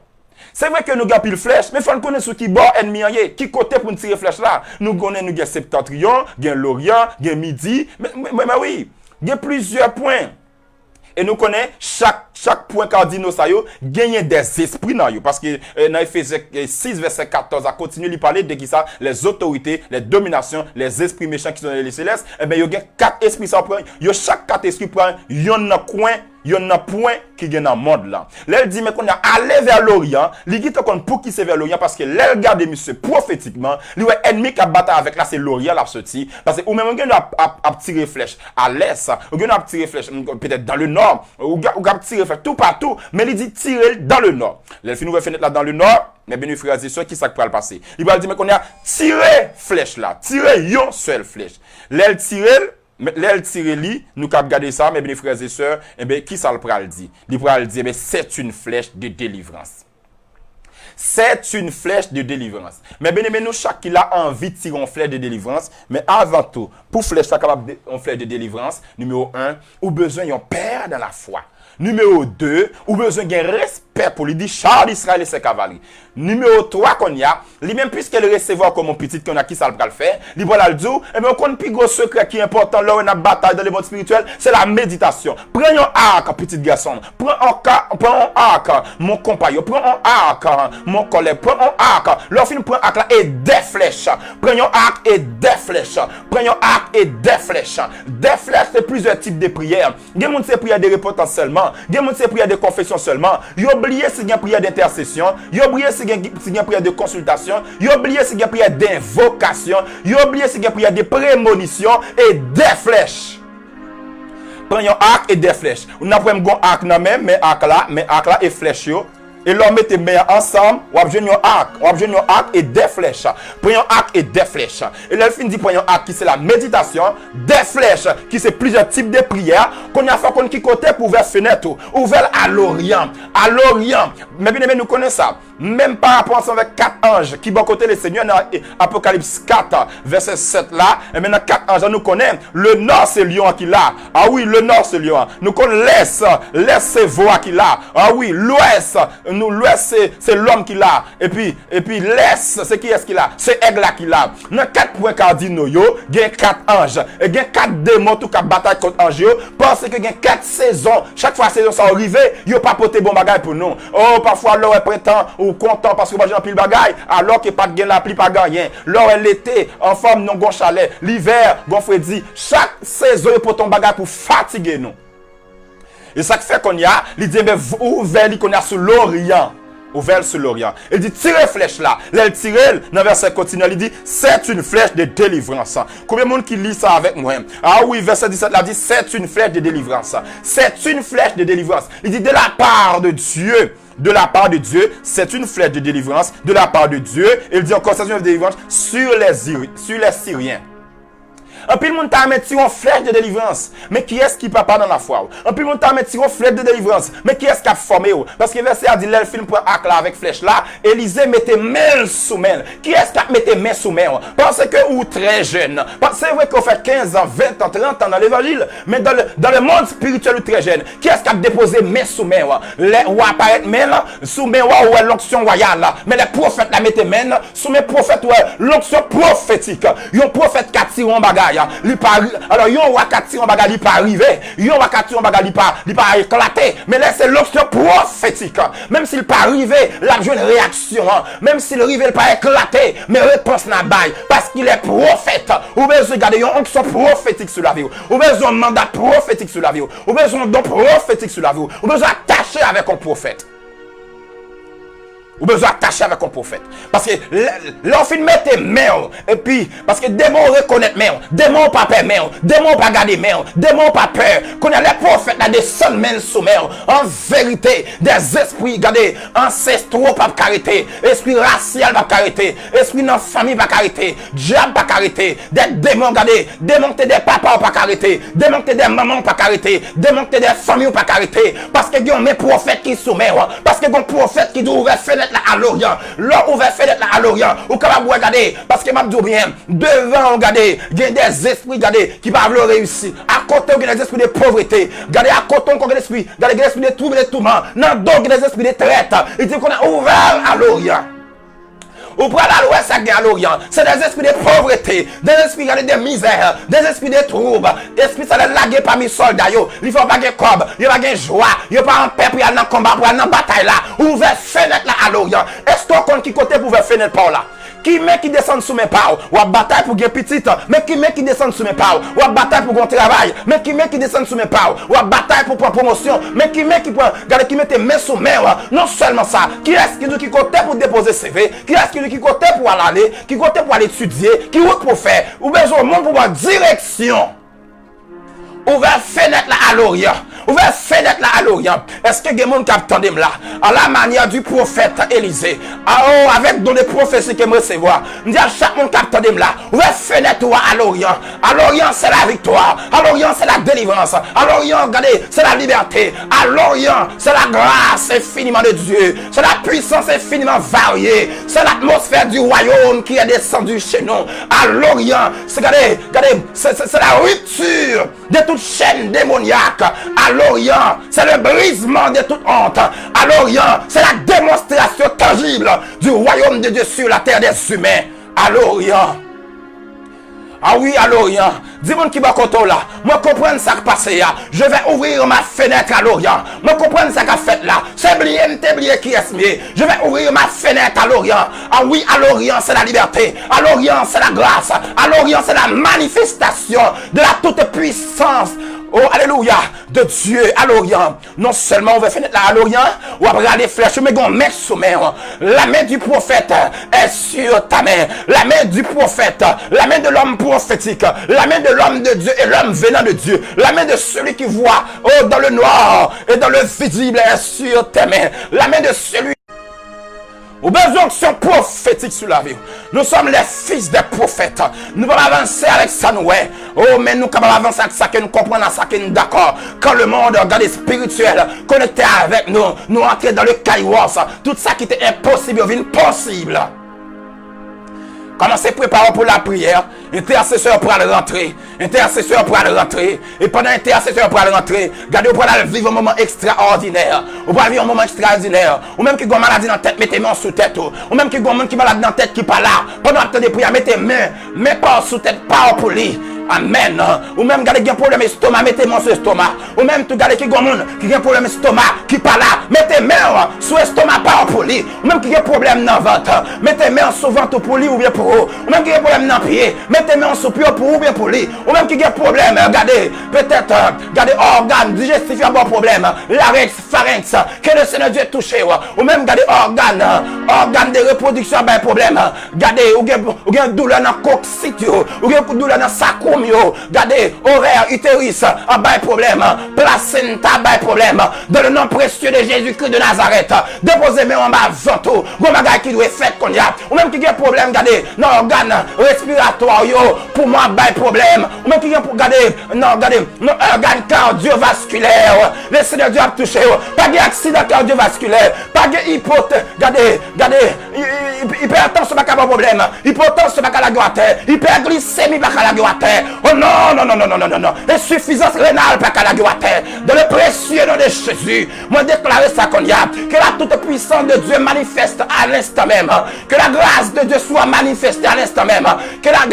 C'est vrai que nous avons pile flèche, mais il faut connaître ce qui bord ennemi, qui côté pour nous tirer flèche là. Nous connaissons, nous avons septentrion, nous avons l'Orient, nous avons midi. Mais oui, il y a plusieurs points. Et nous connaissons chaque point cardinal ça yo gagner des esprits dans yo parce que dans Ephésiens 6 verset 14 à continuer lui parler de qui ça les autorités, les dominations, les esprits méchants qui sont dans les célestes, et ben yo gagne 4 esprits ça prend yo chaque 4 esprits prend yon dans coin yon nan point qui gagne dans monde là. Là il dit mais qu'on a aller vers l'Orient, li dit qu'on pour qui c'est vers l'Orient parce que là regarde monsieur prophétiquement, lui ennemi qui a battu avec là c'est l'Orient là sorti parce que ou même on a tirer flèche à l'est, ou on a tirer flèche peut-être dans le nord, ou a tirer flèche tout partout, mais il dit tirer dans le nord. Là fin nous fenêtre là dans le nord, mais bien frères et sœurs qui ça va le passer. Il va dire mais qu'on a tiré flèche là, tirer yon seule flèche. L'aile tirer l'aile tiré li, nous cap garder ça, mes bien frères et sœurs, et bien qui ça le pral dit? Il pral dit, mais c'est une flèche de délivrance. C'est une flèche de délivrance. Mais bien aimé, nous, chaque qui a envie de tirer une flèche de délivrance, mais avant tout, pour flèche ça capable une flèche de délivrance, numéro 1, ou besoin d'un père dans la foi. Numéro 2, ou besoin d'un respect pour lui dire Charles Israël et ses cavaliers. Numéro 3 qu'on y a, lui-même puisqu'elle recevoir comme un petit qu'on a qui ça le faire, lui voilà le dire, et bien on connaît plus gros secret qui est important là où on a bataille dans le monde spirituel, c'est la méditation. Prends un arc, petit garçon. Prends un arc, mon compagnon. Prends un arc, mon collègue. Prends un arc. Leur film prend un arc là et des flèches. Prends un arc et des flèches. Prends un arc et des flèches. Des flèches, c'est plusieurs types de prières. Il y a des gens qui prières de repentance seulement. Il y a des gens qui prières de confession seulement. Il y a oublié si il y a prière d'intercession. Il y a oublié si il y a prière de consultation. Il y a oublié si il y a prière d'invocation. Il y a oublié si il y a prière de prémonition et des flèches. Prends un arc et des flèches. On n'a pas un arc dans même, mais arc là et flèche yo. Et l'on mettez bien ensemble, on a besoin d'un arc et des flèches. Prenons un arc et des flèches. Et là, il finit prenons un arc qui c'est la méditation, des flèches qui c'est plusieurs types de prières qu'on a fait qu'on qui côté pour ouvrir fenêtre, ouvert à l'Orient. À l'Orient. Mais bien aimé, nous connaissons ça. Même par rapport avec 4 anges qui vont côté le Seigneur dans Apocalypse 4, verset 7 là. Et maintenant 4 anges, nous connaissons. Le nord c'est lion qui l'a. Ah oui, le nord c'est lion. Nous connaissons l'est c'est voix qui l'a. Ah oui, l'ouest. L'ouest c'est l'homme qui l'a. Et puis l'est c'est qui est-ce qui l'a? C'est aigle là qui l'a. Dans 4 points cardinaux yo, il y a 4 anges. Et il y a 4 démons tout cas bataille contre anges yo. Parce que il y a 4 saisons. Chaque fois saison ça arrive, yo pas porter bon bagage pour nous. Oh parfois l'heure est printemps ou content parce que moi j'ai pile bagaille alors que pas de gain la pluie pas gagné. L'heure est l'été en forme non gon chalet, l'hiver gon freddi. Chaque saison pour ton bagage pour fatiguer nous. Et ça fait qu'on y a, il dit, ben, ouvert, il connaît sur l'Orient. Ouvert sur l'Orient. Il dit, tirez flèche là. Là, il tire, dans le verset continue, il dit, c'est une flèche de délivrance. Combien de monde qui lit ça avec moi? Ah oui, verset 17 là, dit, c'est une flèche de délivrance. C'est une flèche de délivrance. Il dit, de la part de Dieu. De la part de Dieu, c'est une flèche de délivrance. De la part de Dieu, il dit encore, c'est une flèche de délivrance sur les Syriens. Un pile monde t'a mettre une flèche de délivrance. Mais qui est-ce qui papa dans la foi? Un pile monde t'a mettre une flèche de délivrance. Mais qui est-ce qui a formé? Parce que verset a dit le film pour acte là avec flèche là, Élisée mettait main sous main. Qui est-ce qui a metté main sous main? Parce que ou très jeune. C'est vrai qu'on fait 15 ans, 20 ans, 30 ans dans l'évangile, mais dans le monde spirituel ou très jeune, qui est-ce qui a déposé main sous main? Les rois apparaissent main sous main ou l'onction royale là. Mais les prophètes la mettaient main sous mes prophètes l'onction prophétique. Yon prophète qui tire en bagaille, alors yon roi qui tire en bagaille, il pas arrivé. Yon roi qui tire en bagaille, il pas éclaté. Mais là c'est l'onction prophétique. Même s'il pas arrivé, la joue une réaction. Même s'il arrive, il pas éclaté, mais réponse n'a bail parce qu'il est prophète. Ou besoin garder une onction prophétique sur la vie. Ou besoin un mandat prophétique sur la vie. Ou besoin un don prophétique sur la vie. Ou besoin attacher avec un prophète. Ou besoin attacher avec un prophète. Parce que l'enfant met mains. Et puis, parce que démon reconnaît mains. Démon pas peur mains. Démon pas garder mains. Démon pas peur. Qu'on a les prophètes là descendent mains sous mains. En vérité, des esprits, regardez, ancestraux pas carité. Esprit racial pas carité. Esprit dans famille pas carité. Diable pas carité. Des démons, regardez. Démons des papas pas carité. Démons des mamans pas carité. Démons des familles pas carité. Parce que il y a mes prophètes qui sont mains. Parce que il y a des prophètes qui doivent faire là à l'Orient, là ouvert fenêtre là à l'Orient, ou capable regarder, parce que m'a dit bien, devant regarder, il y a des esprits regarder qui peuvent réussir. À côté il y a des esprits de pauvreté, regardez à côté on a des esprits, regardez des esprits de trouble et de tourment, non donc il y a des esprits de traite. Il dit qu'on a ouvert à l'Orient. Ou pour la l'ouest à l'Orient, c'est des esprits de pauvreté, des esprits de misère, des esprits de troubles, esprits ça les laguer parmi soldats, il faut pas de cob, il faut pas de joie, il faut pas en paix pour aller dans le combat, pour aller dans la bataille là, ouvert fenêtre là à l'Orient. Est-ce qu'on compte qui côté pour ouvrir fenêtre par là? Qui met qui descend sous mes pas, ou à bataille pour gagner petite, mais qui met qui descend sous mes pas, ou à bataille pour gagner travail, mais qui met qui descend sous mes pas, ou à bataille pour prendre promotion, mais qui met qui prend, regardez qui met tes mains sous main, non seulement ça, qui est-ce qui nous qui côté pour déposer CV, qui est-ce qui nous qui côté pour aller, qui côté pour aller étudier, qui est pour faire, ou besoin de monde pour avoir direction. Ouvert fenêtre là à l'Orient. Ouvert fenêtre là à l'Orient. Est-ce que des gens qui attendent là, à la manière du prophète Élisée, avec dans les prophéties que me recevoir, me dire chaque monde qui attendent là, ouvert fenêtre à l'Orient. À l'Orient c'est la victoire. À l'Orient c'est la délivrance. À l'Orient, regardez, c'est la liberté. À l'Orient c'est la grâce infiniment de Dieu. C'est la puissance infiniment variée. C'est l'atmosphère du royaume qui est descendu chez nous. À l'Orient, c'est regardez, c'est la rupture de toute chaîne démoniaque. À l'Orient, c'est le brisement de toute honte. À l'Orient, c'est la démonstration tangible du royaume de Dieu sur la terre des humains. À l'Orient. Ah oui, à l'Orient. Dis-moi qui va contrôler là. Moi comprendre ça qui passe là. Je vais ouvrir ma fenêtre à l'Orient. Moi comprendre ça qui fait là. C'est oublié qui est mieux. Je vais ouvrir ma fenêtre à l'Orient. Ah oui, à l'Orient c'est la liberté. À l'Orient c'est la grâce. À l'Orient c'est la manifestation de la toute puissance. Oh, alléluia, de Dieu à l'Orient. Non seulement on va fenêtre là à l'Orient, ou après les flèches, mais on met sous main. La main du prophète est sur ta main. La main du prophète, la main de l'homme prophétique, la main de l'homme de Dieu et l'homme venant de Dieu. La main de celui qui voit dans le noir et dans le visible est sur tes mains. La main de celui ou besoin de son prophétique sur la vie. Nous sommes les fils des prophètes. Nous allons avancer avec ça, nous. Oh, mais nous allons avancer avec ça, que nous comprenons ça, que nous d'accord. Quand le monde, regardez, spirituel, connecté avec nous, nous entrons dans le kairos. Tout ça qui était impossible, devient possible. Commencez à préparer pour la prière. Intercesseur pour aller rentrer. Intercesseur pour aller rentrer. Et pendant intercesseur pour aller rentrer, regardez, vous pouvez vivre un moment extraordinaire. Vous pouvez vivre un moment extraordinaire. Ou même qui a une maladie dans la tête, mettez main sous tête. Ou même qui a un monde qui est malade dans la tête, qui n'est pas là. Pendant que vous prières, mettez main, mais pas sous tête, pas pour lui. Amen. Ou même regardez qui a un problème d'estomac, mettez main sur l'estomac. Ou même tout regardez qui a un monde qui a un problème d'estomac, qui n'est pas là. Mettez main sur l'estomac, pas pour lui. Ou même qui a un problème dans le ventre. Mettez main sur le ventre pour lui ou bien pour vous. Ou même qui a un problème dans le pied. Mettez main sur le pied pour vous ou bien pour lui. Ou même qui a un problème, regardez, peut-être, regardez, organe digestif, un bon problème. Larynx, pharynx, que le Seigneur Dieu touché. Ou même regardez, organe de reproduction, ben problème. Regardez, ou bien douleur dans le coccyx, ou bien douleur dans sa cour. womb yo, regardez, ovaire, utérus, en bas problème, placenta, bas problème, dans le nom précieux de Jésus-Christ de Nazareth, déposez-moi en bas avant tout, bon bagage qui doit être fait qu'on y a, ou même qui a problème, regardez, dans l'organe respiratoire yo, pour moi, bas problème, ou même qui a pour regarder, non, regardez, dans l'organe cardiovasculaire, le Seigneur Dieu a touché, pas d'accident cardiovasculaire, pas de regardez, hypertension, pas de problème, hypertension, pas de la terre, hyperglycémie, pas de la terre, oh non, insuffisance rénale, pas de la terre, dans le précieux nom de Jésus, moi déclarer ça qu'on y a, que la toute puissance de Dieu manifeste à l'instant même, que la grâce de Dieu soit manifestée à l'instant même, que la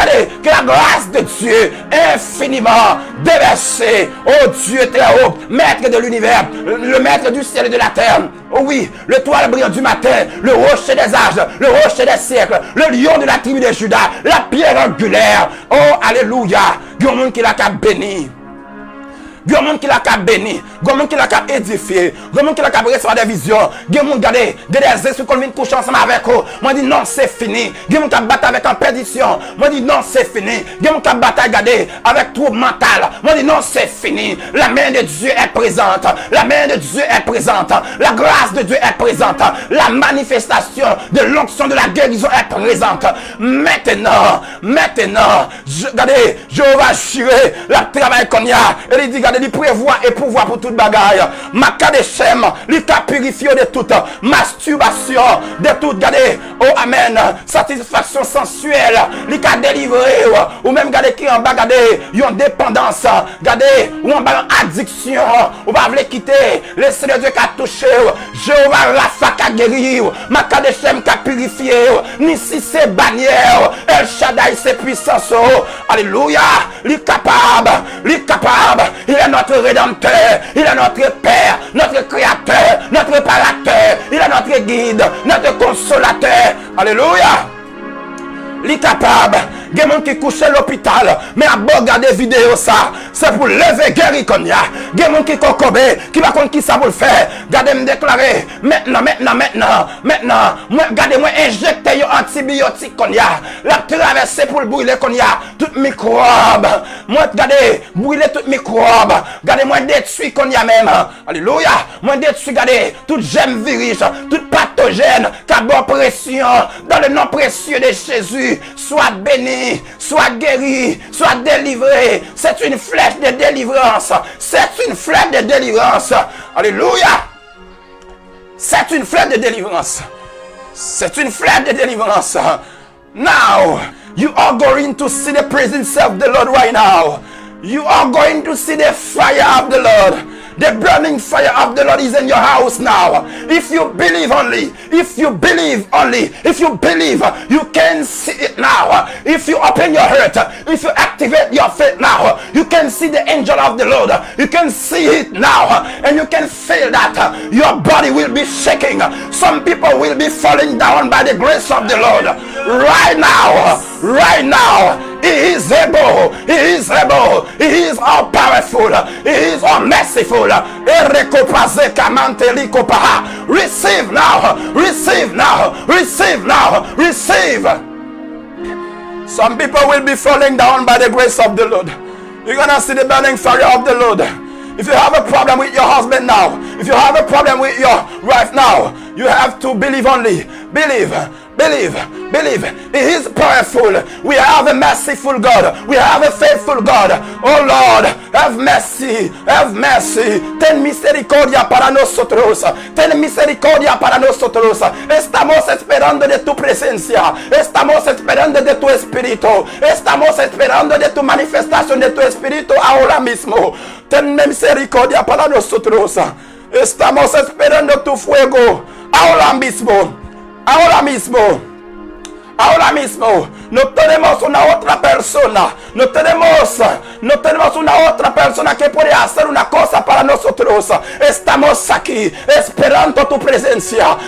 grâce de Dieu infiniment déversée, oh Dieu très haut, maître de l'univers, le maître du ciel et de la terre, oh oui, le toile brillant du matin, le rocher des âges, le rocher des siècles, le lion de la tribu de Judas, la pierre angulaire, oh alléluia, il y a un monde qui l'a béni. Il y a un monde qui l'a béni, il y a un monde qui l'a édifié, il y a un monde qui l'a recevoir des visions, il y a un monde qui a des esprits qui viennent coucher ensemble avec eux. Moi, je dis non, c'est fini. Il y a un monde qui a battu avec en perdition. Moi, je dis non, c'est fini. Il y a un monde qui a battu avec trouble mental. Moi, je dis non, c'est fini. La main de Dieu est présente. La main de Dieu est présente. La grâce de Dieu est présente. La manifestation de l'onction de la guérison est présente. Maintenant, regardez, Jéhovah Jireh, le travail qu'on y a, et il dit, il prévoit et pouvoir pour toute bagaille. Makadeshem, il t'a purifié de toute masturbation, de toute, regardez, oh amen, satisfaction sensuelle, il t'a délivré, ou même, regardez, qui en bas, regardez, une dépendance, regardez, ou en bas, une addiction, ou pas voulez quitter, le Seigneur Dieu qui a touché, Jéhovah Rapha qui a guéri, Makadeshem qui a purifié, Nissi ses bannières, El Shaddai ses puissances, alléluia, il est capable, il est notre rédempteur, il est notre Père, notre Créateur, notre réparateur, il est notre guide, notre consolateur. Alléluia. Il est capable. Il y a des gens qui couchent à l'hôpital, mais à bord regarder vidéo ça, c'est pour lever guérir qu'on y a. Il y a des gens qui concobent, qui va contre qui ça pour le faire. Regardez me déclarer, maintenant, regardez-moi injecter un antibiotique qu'on y a. La traversée pour le brûler qu'on y a. Tout microbe. Moi, regardez, brûler tout microbe. Regardez-moi détruire qu'on y a même. Alléluia. Moi détruire, regardez, tout germe virus, tout pathogène, cabot pression, dans le nom précieux de Jésus, soit béni, soit guéri, soit délivré. C'est une flèche de délivrance. C'est une flèche de délivrance. Alléluia. C'est une flèche de délivrance. C'est une flèche de délivrance. Now, you are going to see the presence of the Lord right now. You are going to see the fire of the Lord. The burning fire of the Lord is in your house now. If you believe only, you can see it now. If you open your heart, if you activate your faith now, you can see the angel of the Lord. You can see it now, and you can feel that your body will be shaking. Some people will be falling down by the grace of the Lord. Right now, He is able, He is all powerful, He is all merciful. Receive now. Some people will be falling down by the grace of the Lord. You're gonna see the burning fire of the Lord. If you have a problem with your husband now, if you have a problem with your wife now, you have to believe only. Believe. He is powerful. We have a merciful God. We have a faithful God. Oh Lord, have mercy. Ten misericordia para nosotros. Estamos esperando de tu presencia. Estamos esperando de tu espíritu. Estamos esperando de tu manifestación de tu espíritu ahora mismo. Ten misericordia para nosotros. Estamos esperando tu fuego ahora mismo. Ahora mismo no tenemos una otra persona, no tenemos una otra persona que puede hacer una cosa para nosotros. Estamos aquí esperando tu presencia.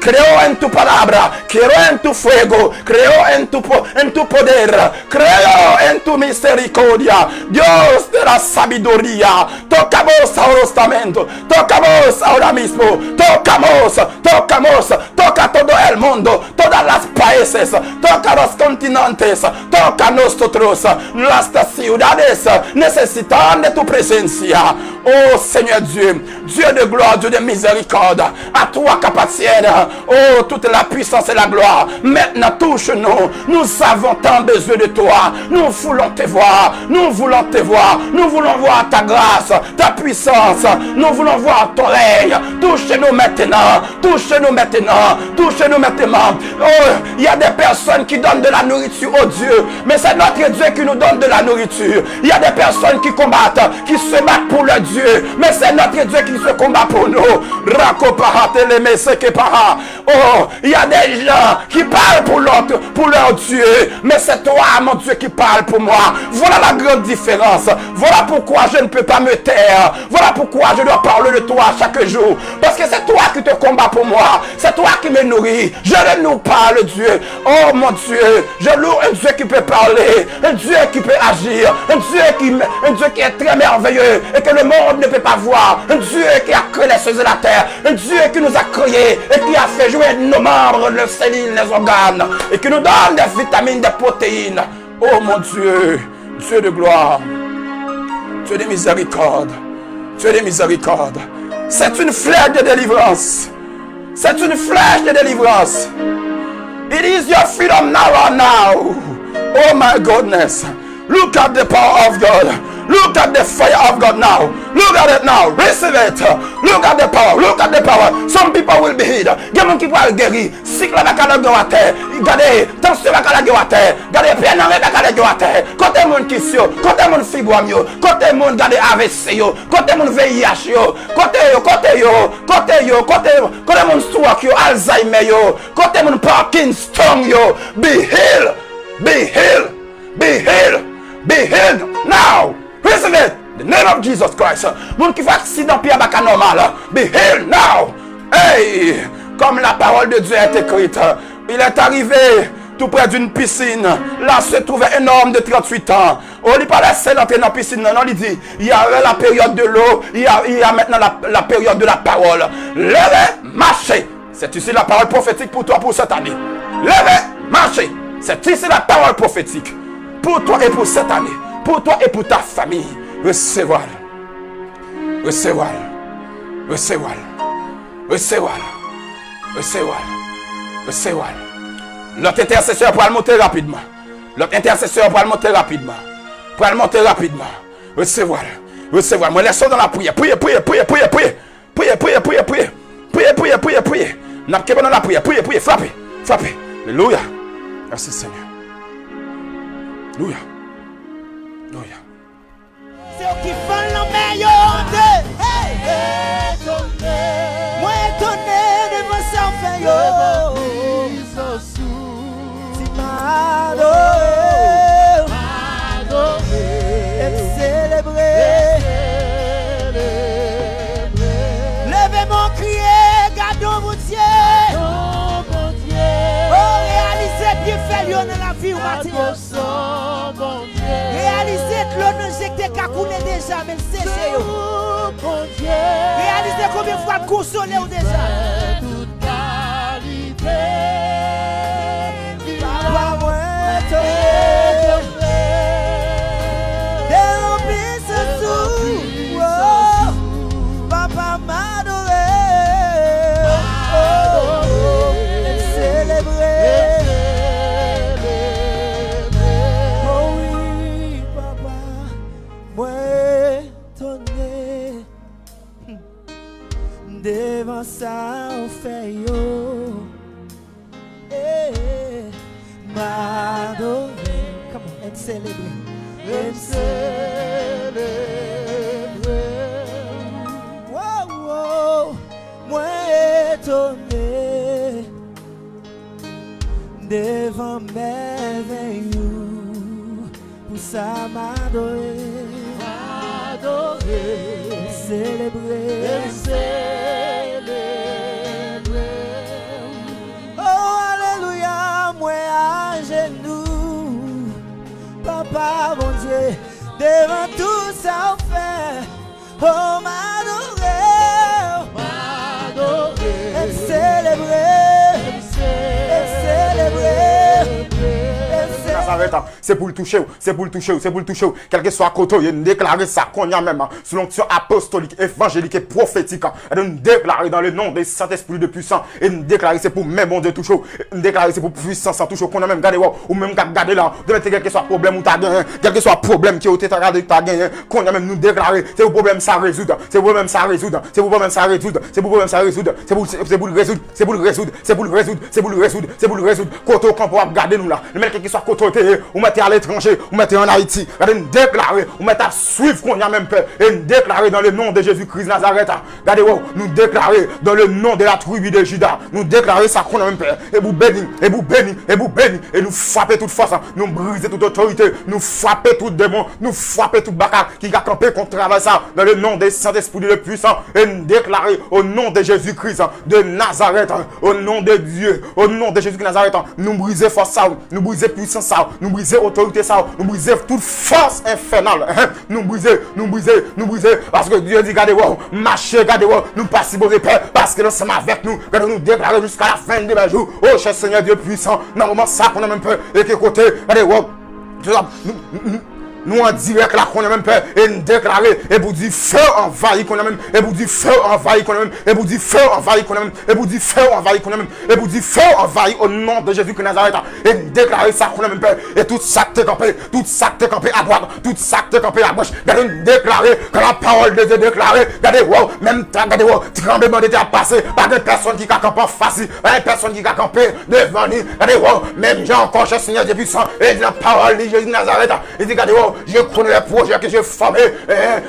Creo en tu palabra, creo en tu fuego, creo en tu poder, creo en tu misericordia. Dios de la sabiduría, tocamos ahora mismo, toca todo el mundo. mundo, todas las países, todos los continentes, toca nosotros, las ciudades, necesitan de tu presencia. Oh Seigneur Dieu, Dieu de gloire, Dieu de miséricorde, à toi qu'appartiennent, oh, toute la puissance et la gloire. Maintenant, touche-nous. Nous avons tant besoin de toi. Nous voulons te voir. Nous voulons te voir. Nous voulons voir ta grâce, ta puissance. Nous voulons voir ton règne. Touche-nous maintenant. Touche-nous maintenant. Touche-nous maintenant. Oh, il y a des personnes qui donnent de la nourriture au Dieu, mais c'est notre Dieu qui nous donne de la nourriture. Il y a des personnes qui combattent, qui se battent pour leur Dieu, mais c'est notre Dieu qui se combat pour nous. Oh, il y a des gens qui parlent pour l'autre, pour leur Dieu, mais c'est toi, mon Dieu, qui parle pour moi. Voilà la grande différence. Voilà pourquoi je ne peux pas me taire. Voilà pourquoi je dois parler de toi chaque jour. Parce que c'est toi qui te combats pour moi. C'est toi qui me nourris. Je ne loue pas le Dieu. Oh mon Dieu, je loue un Dieu qui peut parler, un Dieu qui peut agir, un Dieu qui est très merveilleux et que le monde ne peut pas voir. Un Dieu qui a créé les cieux et la terre. Un Dieu qui nous a créés et qui a fait jouer nos membres, les cellules, les organes et qui nous donne des vitamines, des protéines. Oh mon Dieu, Dieu de gloire, Dieu de miséricorde, Dieu de miséricorde. C'est une flèche de délivrance. C'est une flèche de délivrance. It is your freedom now and now. Oh my goodness. Look at the power of God. Look at the fire of God now. Look at it now. Receive it. Look at the power. Look at the power. Some people will be healed. Il y a des gens qui vont guérir. Si la bac à la guerre à terre. Regardez. Tension bac à la guerre à terre. Regardez. Bien en bac à la guerre à terre. Côté mon kissio. Côté mon fibrome yo. Côté mon regardez AVC yo. Côté mon VIH yo. Côté yo. Côté yo. Côté yo. Côté mon stroke yo. Alzheimer yo. Côté mon Parkinson yo. Be healed. Be healed. Be healed. Be healed now. Receive it. The name of Jesus Christ. Moun qui fait accident puis baka normal. Be healed now. Hey, comme la parole de Dieu est écrite, il est arrivé tout près d'une piscine. Là se trouvait un homme de 38 ans. On lui pas laissé entrer dans la piscine. Non, il dit, il y avait la période de l'eau, il y a maintenant la période de la parole. Levez, marchez. C'est ici la parole prophétique pour toi pour cette année. Levez, marchez. C'est ici la parole prophétique pour toi et pour cette année. Pour toi et pour ta famille. Recevez-le. Recevez-le. Recevez-le. Recevez-le. Recevez-le. Recevez-le. L'autre intercesseur pour monter rapidement. L'autre intercesseur pour monter rapidement. Pour monter rapidement. Recevez-le. Recevez-le. Moi, laissons dans la prière. Priez, priez, priez, priez, priez. Priez, priez, priez, priez. Priez, priez, priez, priez. N'a pas dans la prière. Priez, priez, frappez. Frappez. Alléluia. Merci Seigneur. Alléluia. Alléluia. C'est eux qui font le meilleur de. Moi étonné devant ça fait yo. Si m'adoré, et célébrer. Levez mon crier, gardons mon Dieu. Oh, réalisez bien fait lion dans la vie ou Mathieu. Réalisez que l'on injecté qu'à couler déjà, mais le séché yo. Réalisez combien de fois consoler ou déjà. Papa, moi, dérompis ce sou. Papa m'adorer. Célébrer. Oh oui, papa, moi étonné. Devant ça, on fait yo. M'adorer. Come on, and celebrate. And celebrate. Wow, wow. Moi étonné. Devant merveilleux. Pour ça m'adorer. Célébrer. Oh, alléluia, moi à genoux. Papa, mon Dieu, devant tout ça on fait. Oh, m'adorer. Et célébrer. Nazareth, c'est pour le toucher, c'est pour le toucher, c'est pour le toucher. Quel que soit côté, il déclarer ça qu'on y a même, sous l'onction apostolique, évangélique et prophétique, et nous déclarer dans le nom des Saint-Esprit de puissant, et nous déclarer c'est pour même bon Dieu toucher, nous déclarer c'est pour puissance en toucher, qu'on a même gardé, ou même gardé là, de mettre quel que soit problème ou t'as gagné, quel que soit problème qui a été gardé, t'as gagné, qu'on a même nous déclarer, c'est pour problème ça résoudre, c'est pour problème ça résoudre, c'est pour problème ça résoudre, c'est pour problème ça résoudre, c'est pour le résoudre, c'est pour le résoudre, c'est pour le résoudre, c'est pour le résoudre, c'est pour le résoudre, côté quand pour garder nous là, le mec qui soit côté, ou mettez à l'étranger, ou mettez en Haïti, regardez nous déclarer, ou mettez à suivre qu'on y a même peur, et nous déclarer dans le nom de Jésus-Christ Nazareth, regardez nous déclarer dans le nom de la tribu de Judas, nous déclarer ça qu'on a même peur, et vous bénir, et vous bénir, et vous bénir, et nous frapper toute force, nous briser toute autorité, nous frapper tout démon, nous frapper tout bacard qui a campé contre ça, dans le nom des Saint-Esprit le puissant, et nous déclarer au nom de Jésus-Christ de Nazareth, au nom de Dieu, au nom de Jésus-Christ Nazareth, nous briser force ça, nous briser puissance ça, nous briser autorité ça, nous briser toute force infernale, nous briser, parce que Dieu dit, regardez-vous, marchez, regardez-vous, nous pas si besoin peur, parce que nous sommes avec nous, que nous déclarer jusqu'à la fin de mes jours, oh cher Seigneur Dieu puissant, dans le moment ça qu'on a même peur, et que côté, regardez-vous, nous en direct là qu'on a même peur et nous déclarer et vous dire feu envahi qu'on a même et vous dire feu envahi qu'on a même et vous dire feu envahi qu'on a même et vous dire feu envahi qu'on a même et vous dire feu envahi au nom de Jésus de Nazareth et nous déclarer ça qu'on a même peur et tout ça qui est campé à droite tout ça qui est campé à gauche nous déclarer que la parole de Dieu déclarée regardez wow même regardez wow tremblement de terre passé par des personnes qui a campé en face par des personnes qui a campé devant nous regardez wow même j'ai encore cher Seigneur Dieu puissant et la parole de Jésus de Nazareth il dit regardez wow je connais les projets que j'ai formés.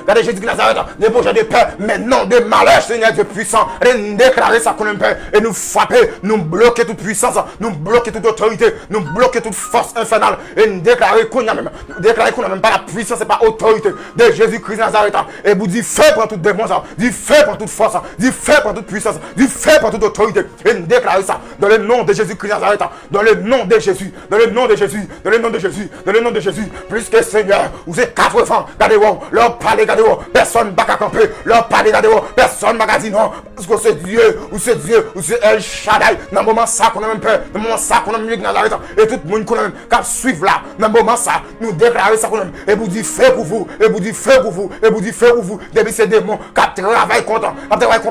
Regardez Jésus de Nazareth, des projets de paix, mais non de malheur, Seigneur Dieu puissant. Et nous déclarer ça qu'on aime paix. Et nous frapper, nous bloquer toute puissance, nous bloquer toute autorité, nous bloquer toute force infernale. Et nous déclarer qu'on n'a même pas la puissance et pas l'autorité de Jésus-Christ de Nazareth. Et vous dites feu pour toute démon, dit feu pour toute force, dit feu pour toute puissance, dit feu pour toute autorité. Et nous déclarer ça dans le nom de Jésus-Christ de Nazareth, dans le nom de Jésus, dans le nom de Jésus, dans le nom de Jésus, dans le nom de Jésus, plus que Seigneur. Vous êtes 4 enfants, regardez-vous, leur parler, regardez-vous, personne ne va camper, leur parler, regardez-vous, personne ne va dire non, parce que c'est Dieu, ou c'est El Shaddai, dans le moment ça qu'on a même peur, dans le moment ça qu'on a même Nazareth, et tout le monde qu'on a même, qu'à suivre là, dans le moment ça, nous déclarer ça qu'on a même, et vous dit feu pour vous, et vous dit feu pour vous, et vous dit feu pour vous, depuis ces démons, qui travaillent contre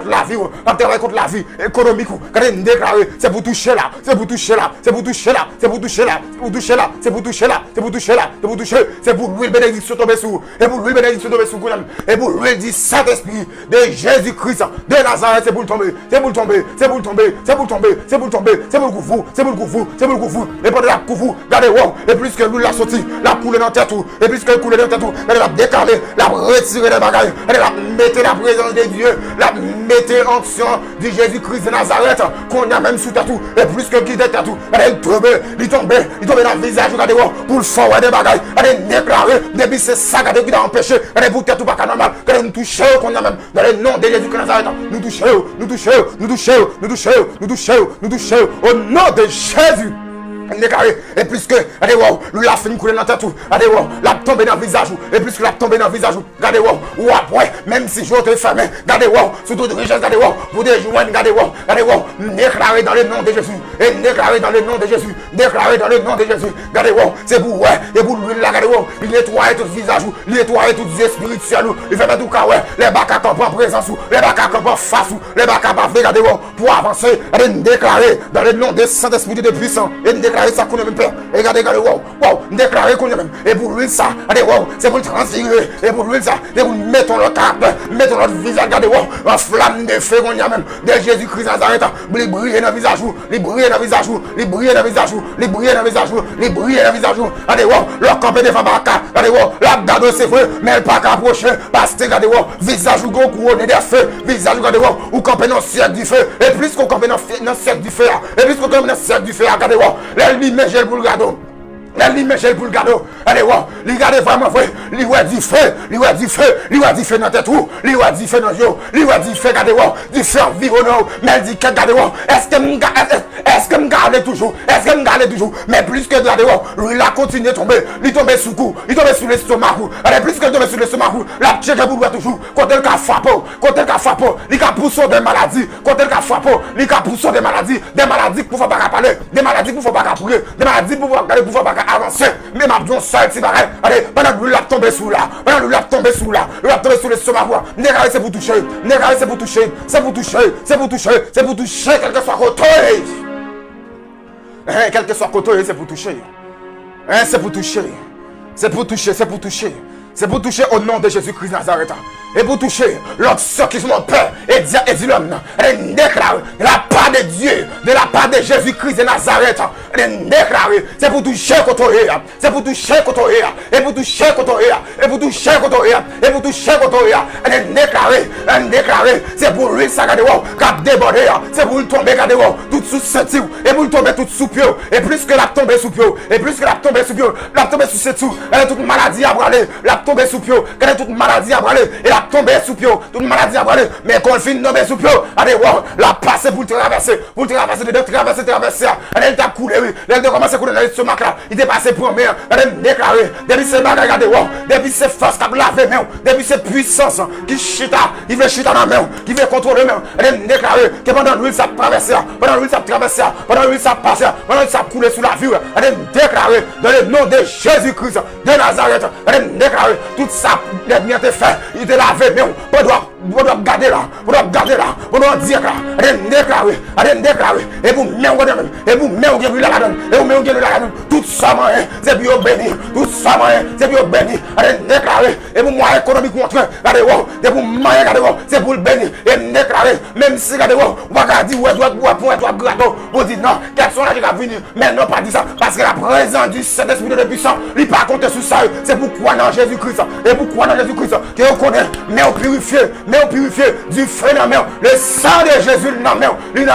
la vie, travaillent contre la vie économique, quand nous déclarer, c'est pour toucher là, c'est pour toucher là, c'est pour toucher là, c'est pour toucher là, c'est pour toucher là, c'est pour toucher là, c'est pour toucher là, c'est pour toucher, c'est pour l'huile bénédiction tomber sur, et pour l'huile bénédiction tomber sur, et pour l'huile du Saint-Esprit de Jésus-Christ de Nazareth, c'est pour le tomber, c'est pour le tomber, c'est pour le tomber, c'est pour le tomber, c'est pour le tomber, c'est pour le couvre, c'est pour le couvre, c'est pour le couvre, et pendant la couvre, regardez, wow, et plus que l'huile l'a sorti, la coule dans tête tout, et plus que coule dans tête tout, elle va décaler, la retirer des bagailles, elle va mettre la présence de Dieu, la mettre en action de Jésus-Christ de Nazareth, qu'on a même sous tête tout, et plus que qui tête tout, elle tombe dans le visage, regardez, wow, pour le forward des bagailles, elle déclarer, depuis c'est ça qui a empêché, elle vous tête tout pas normal, qu'elle nous touche, qu'on a même, dans le nom de Jésus-Christ de Nazareth, nous touchons, au nom de Jésus. Et plus que, regardez wow, la fin couler dans la tête, regardez wow, la tombe dans le visage, et plus que la tombe dans le visage, regardez wow, ou après, même si je te ferme, regardez wow, sous toute richesse, regardez wow, pour des joints, regardez wow, déclaré dans le nom de Jésus, et déclaré dans le nom de Jésus, déclaré dans le nom de Jésus, regardez wow, c'est pour ouais, et pour l'huile là, regardez wow, il nettoie tout le visage, il nettoie tout le spirituel, il fait tout cas ouais, les bacs à camp en présence, les bacs à camp en face, les bacs à camp, regardez wow, pour avancer, et déclarer dans le nom de Saint-Esprit de puissant, et déclarer ça qu'on a même peur. Et regardez, wow, déclarer qu'on a même. Et pour lui ça, regardez, wow, c'est pour le transférer. Et pour lui ça, et pour mettre notre caractère, mettre notre visage, regardez, wow, en flamme de feu qu'on a même. De Jésus-Christ Nazareth, les briller dans le visage, les briller dans le visage, les briller dans le visage, les briller dans le visage, les briller dans le visage. Regardez, wow, leur campé de femme à cas, regardez, wow, la dado c'est vrai, mais elle pas qu'approcher. Parce que regardez, wow, visage ou gros couronné de feu, visage, regardez, wow, ou campé dans le cercle du feu. Et plus qu'on campé dans le cercle du feu, et plus qu'on campé dans le cercle du feu, regardez, wow, Michel pour le gâteau. Michel pour le gâteau. Allez, wow, regardez vraiment vrai. Lui ouais du feu, lui ouais du feu dans tête tout. Lui ouais du feu dans yo, lui ouais du feu, regardez wow, du feu vivre non. Mais elle dit que regardez wow, est-ce que Est-ce que me garde toujours? Est-ce que me garde toujours? Mais plus que de la dehors, lui la continue de tomber. Il tombe sous le cou, il tombe sous l'estomac. Elle est plus que tomber sous l'estomac. La tchèque pour lui toujours. Quand elle a frappé, il a poussé des maladies. Quand elle a frappé, il a poussé des maladies. Des maladies pour ne pas parler. Des maladies pour ne pas parler. Des maladies pour ne pas avancer. Mais ma bien seul, c'est pareil. Allez, pendant que lui l'a tombé sous là. Pendant que lui l'a tombé sous là. Lui l'a tombé sous l'estomac. Négaré, c'est pour toucher. Négaré, c'est pour toucher. C'est pour toucher. C'est pour toucher. C'est pour toucher. Quel que soit côté. Quel que soit côté, c'est pour toucher. C'est pour toucher. C'est pour toucher. C'est pour toucher. C'est pour toucher au nom de Jésus-Christ Nazareth. Et pour toucher l'autre ceux qui sont en peur et dit l'homme. Elle déclare de la part de Dieu, de la part de Jésus-Christ de Nazareth. Elle déclare, c'est pour toucher contre eux. C'est pour toucher contre eux. Et pour toucher contre eux. Et pour toucher contre eux. Et pour toucher contre eux. Elle déclare, c'est pour lui ça qui a débordé. C'est pour lui tomber tout sous sentir. Et pour lui tomber tout sous pied. Et plus que la tomber sous pied. Et plus que la tomber sous pied. La tomber sous cette sous. Elle a toute maladie à braler. La tomber sous pied. Elle a toute maladie à braler. Et la tomber sous pied, toute maladie à braler, mais quand on finit de tomber sous pied, allez voir, la passer pour traverser, traverser, elle t'a coulé, oui, elle a commencé à couler dans le stomac là, il est passé pour première, elle a déclaré, depuis ces bagages, regardez, depuis ces forces qui ont lavé, depuis ces puissances qui chita, il veut chita dans la main, qui veut contrôler la main, elle a déclaré que pendant l'huile ça traversé, pendant l'huile ça traversé, pendant l'huile ça passé, pendant l'huile ça coulé sous la vue, elle a déclaré, dans le nom de Jésus-Christ de Nazareth, elle a déclaré, tout ça, il a bien été fait, il était lavé, mais on doit garder là, on doit dire là, elle déclaré, et vous mettez la donne, et vous mettez la donne, tout ça, c'est bien béni, tout ça, c'est bien béni, elle déclaré, et vous moyens économiques montrent, regardez, et vous moyens, c'est pour le bénir, et déclaré, même si, regardez, on va garder, ou elle doit gâteau, vous dites non, quels sont là qui vont venir, mais non, pas dit ça, parce que la présence du Saint-Esprit de puissant, il pas compter sur ça, c'est pourquoi dans Jésus-Christ, et pourquoi dans Jésus-Christ, que vous connaissez, mais on purifie du feu dans la main, le sang de Jésus dans la main, non,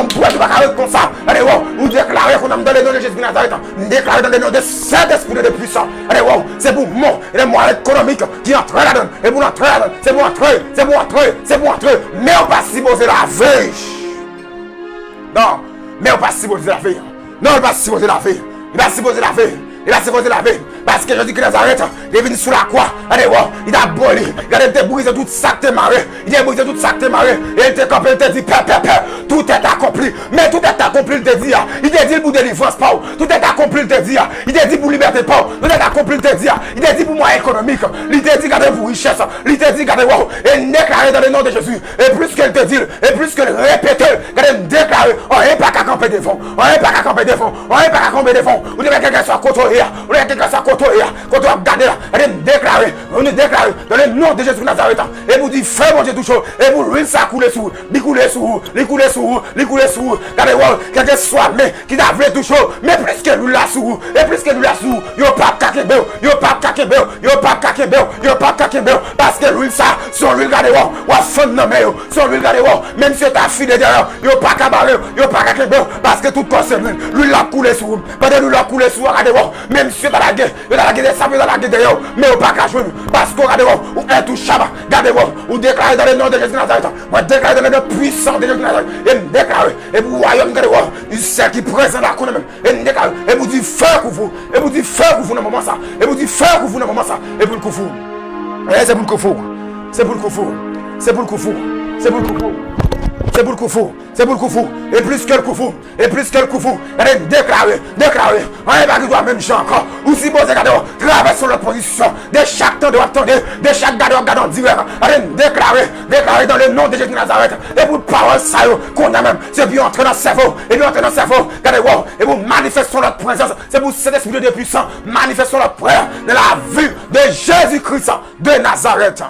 vous pouvez pas arrêter comme ça, allez, vous déclarez qu'on a dans le nom de Jésus de Nazareth, déclarez dans le nom de Saint-Esprit de puissant, allez, c'est pour moi, et les moyens économiques qui entrent là-dedans, et vous entrez là-dedans, c'est pour entrer, mais on va supposer la veille, non, mais on va supposer la veille, non, on va supposer la veille. Il va supposer la veille. Parce que je dis que Nazareth, il est venu sur la croix. Allez voir, il a aboli. Il a brisé tout ça que t'es marré. Il a brisé tout ça que t'es marré. Et il t'a campé, il t'a dit, père. Tout est accompli. Mais tout est accompli, il t'a dit. Il t'a dit pour délivrance, Paul. Tout est accompli, il t'a dit. Il t'a dit pour liberté, Paul. Tout est accompli, il t'a dit. Il t'a dit pour moi économique. Il t'a dit, gardez vos richesses. Il t'a dit, gardez wow. Et déclaré dans le nom de Jésus. Et plus qu'elle te dit, et plus qu'elle répète, gardez déclaré. On n'est pas qu'à camper devant. On n'est pas qu'à camper devant. Vous devez quelqu'un soit contrôlé. Vous devez quelqu'un soit contrôlé. Quand on regarde là, on est déclaré dans le nom de Jésus de Nazareth. Et vous dites, fais mon Dieu tout chaud. Et vous, l'huile, ça coule sous. Il coule sous. Regardez, quelqu'un soit, mais qui t'a voulu tout chaud. Mais plus que l'huile là sous. Et plus que l'huile là sous. Yo pas kakebel. Parce que l'huile ça, son l'huile, regardez, ou à fond de main. Son l'huile, regardez, même si t'as filé derrière, yo pas cabaret, yo pas kakebel. Parce que tout conseil, l'huile là coule sous. Pendant l'huile là coule sous, regardez, même si dans la guerre, des sables dans la guerre derrière, mais on pas qu'à jouer. Parce que regardez, ou intouchable, regardez, ou déclarez dans le nom de Jésus de Nazareth, ou déclarez dans le nom puissant de Jésus de Nazareth, et déclarez, et vous royaume, regardez, il sait qui présente la cour même, et déclarez, et vous dites feu pour vous, et vous dites feu pour vous dans le moment ça, et vous dites feu pour vous dans le moment ça, et pour le coup fou. C'est pour le coup fou. Et plus que le coup fou. Elle est déclarée. On n'est pas qui doit même genre encore. Ou si vous regardez, traversons la position. De chaque temps de attendre, de chaque garde en direct. Elle est déclarée dans le nom de Jésus de Nazareth. Et vous parlez ça, qu'on a même. C'est bien entrer dans le cerveau. Regardez, et vous manifestons notre présence. C'est pour cet esprit de puissant. Manifestons notre prière de la vue de Jésus-Christ de Nazareth.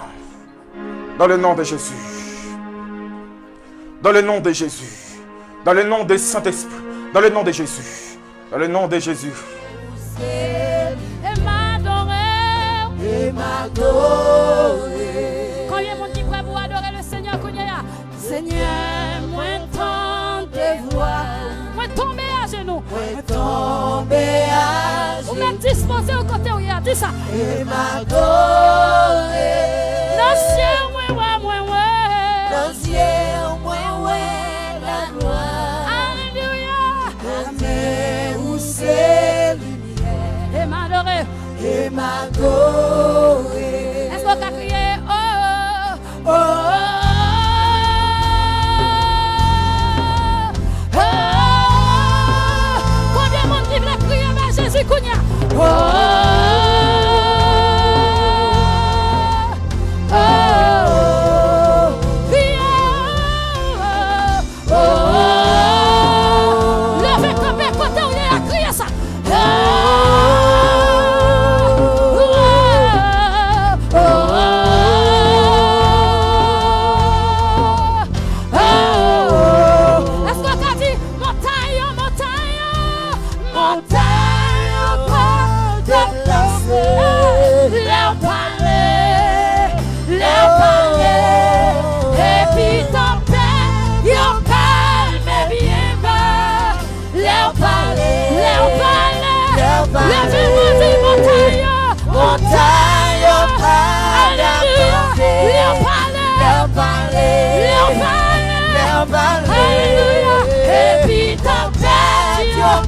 Dans le nom de Jésus. Dans le nom de Jésus. Dans le nom de Saint-Esprit. Dans le nom de Jésus. Dans le nom de Jésus. Et m'adorer. Quand il y a mon qui prêt pour adorer le Seigneur, Seigneur, moi tant de voix. Moi tomber à genoux. Vous m'êtes disposé au côté où il y a dit ça. Et m'adorer. Dans ciel, moi, Dans ciel, moi, la gloire. Alléluia. Amen, où c'est lumière. Et m'adorer. Et m'adorer. Est-ce qu'on peut crier? Oh, oh, oh, oh, oh. Combien de monde qui veut crier vers Jésus Kounia? Oh, oh, oh, oh. Criez, oh, oh, oh. Levez campé côté où il est à crier ça. Oh, oh, oh, oh, oh. Est-ce qu'on a dit montagne, montagne, montagne, pas de place, leur parler, et puis tempête, yon calme bien bas, leur parler, levez-moi dit montagne, Montagne, pas de leur parler, alléluia, et puis tempête, yon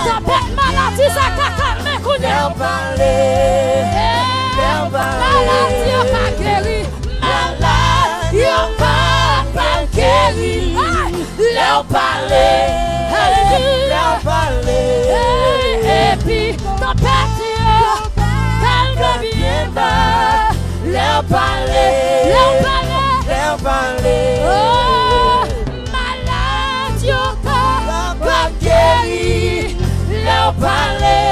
tempête maladie, ça qu'a calmé, Kounia. Maladie, yon pas guéri, maladie, yon pas guéri, leur parler, alléluia, et puis tempête, yon calme bien bas, leur parler, oh, malade, yon pas guéri, leur parler,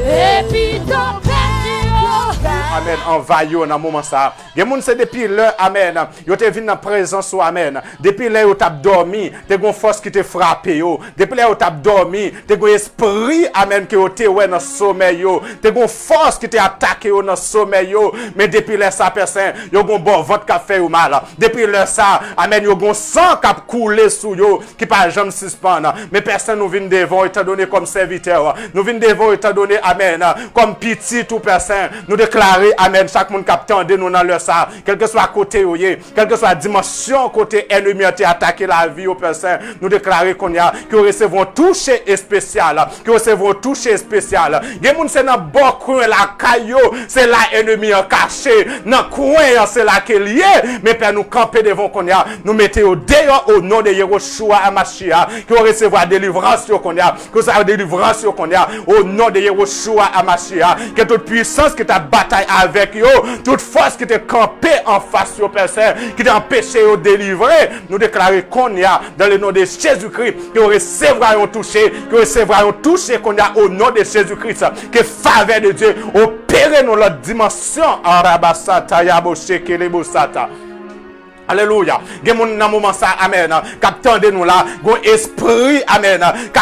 et puis tempête, yon Amen, envahi dans le moment ça. Il y a des gens c'est depuis l'heure, amen. Yo te venu dans présence ou amen. Depuis l'heure où tu as dormi, tu as une force qui te frappe yo. Depuis l'heure où tu as dormi, tu as un esprit, amen, qui te ouais dans sommeil yo. Tu as une force qui te attaqué dans le sommeil yo. Mais depuis l'heure ça personne, yo gon bon ventre qui fait ou mal. Depuis l'heure ça, amen, yo gon sang qui a coulé sous yo, qui pas jamais suspendre. Mais personne nous vient devant étant donné comme serviteur. Nous vient devant étant donné, amen, comme petit tout personne. Nous déclarer, amen, chaque monde qui attend nous dans leur ça, quel que soit côté où quelle que soit la dimension côté ennemi a attaqué la vie aux personnes, nous déclarer qu'on y a, que recevons toucher spécial, que recevons toucher spécial. Les gens c'est dans bon coin la caillou, c'est là ennemi en caché, dans coin c'est là qu'il y est, mais père nous camper devant qu'on y a, nous mettons au dehors au nom de Yehoshua Amashia, que recevoir délivrance qu'on y a, que ça délivrance qu'on y a au nom de Yehoshua Amashia, que toute puissance qui t'a bataille avec yo, toute force qui t'a campé en face de personne, qui t'a empêché de délivrer, nous déclarer qu'on y a dans le nom de Jésus-Christ, que recevra un toucher, que recevra un toucher qu'on y a au nom de Jésus-Christ, que faveur de Dieu opère dans l'autre dimension. Arabasata yaboshe kelebosata. Alléluia. Il y a des gens dans moment ça, amen, qui attendent nous là, gon esprit, amen, qui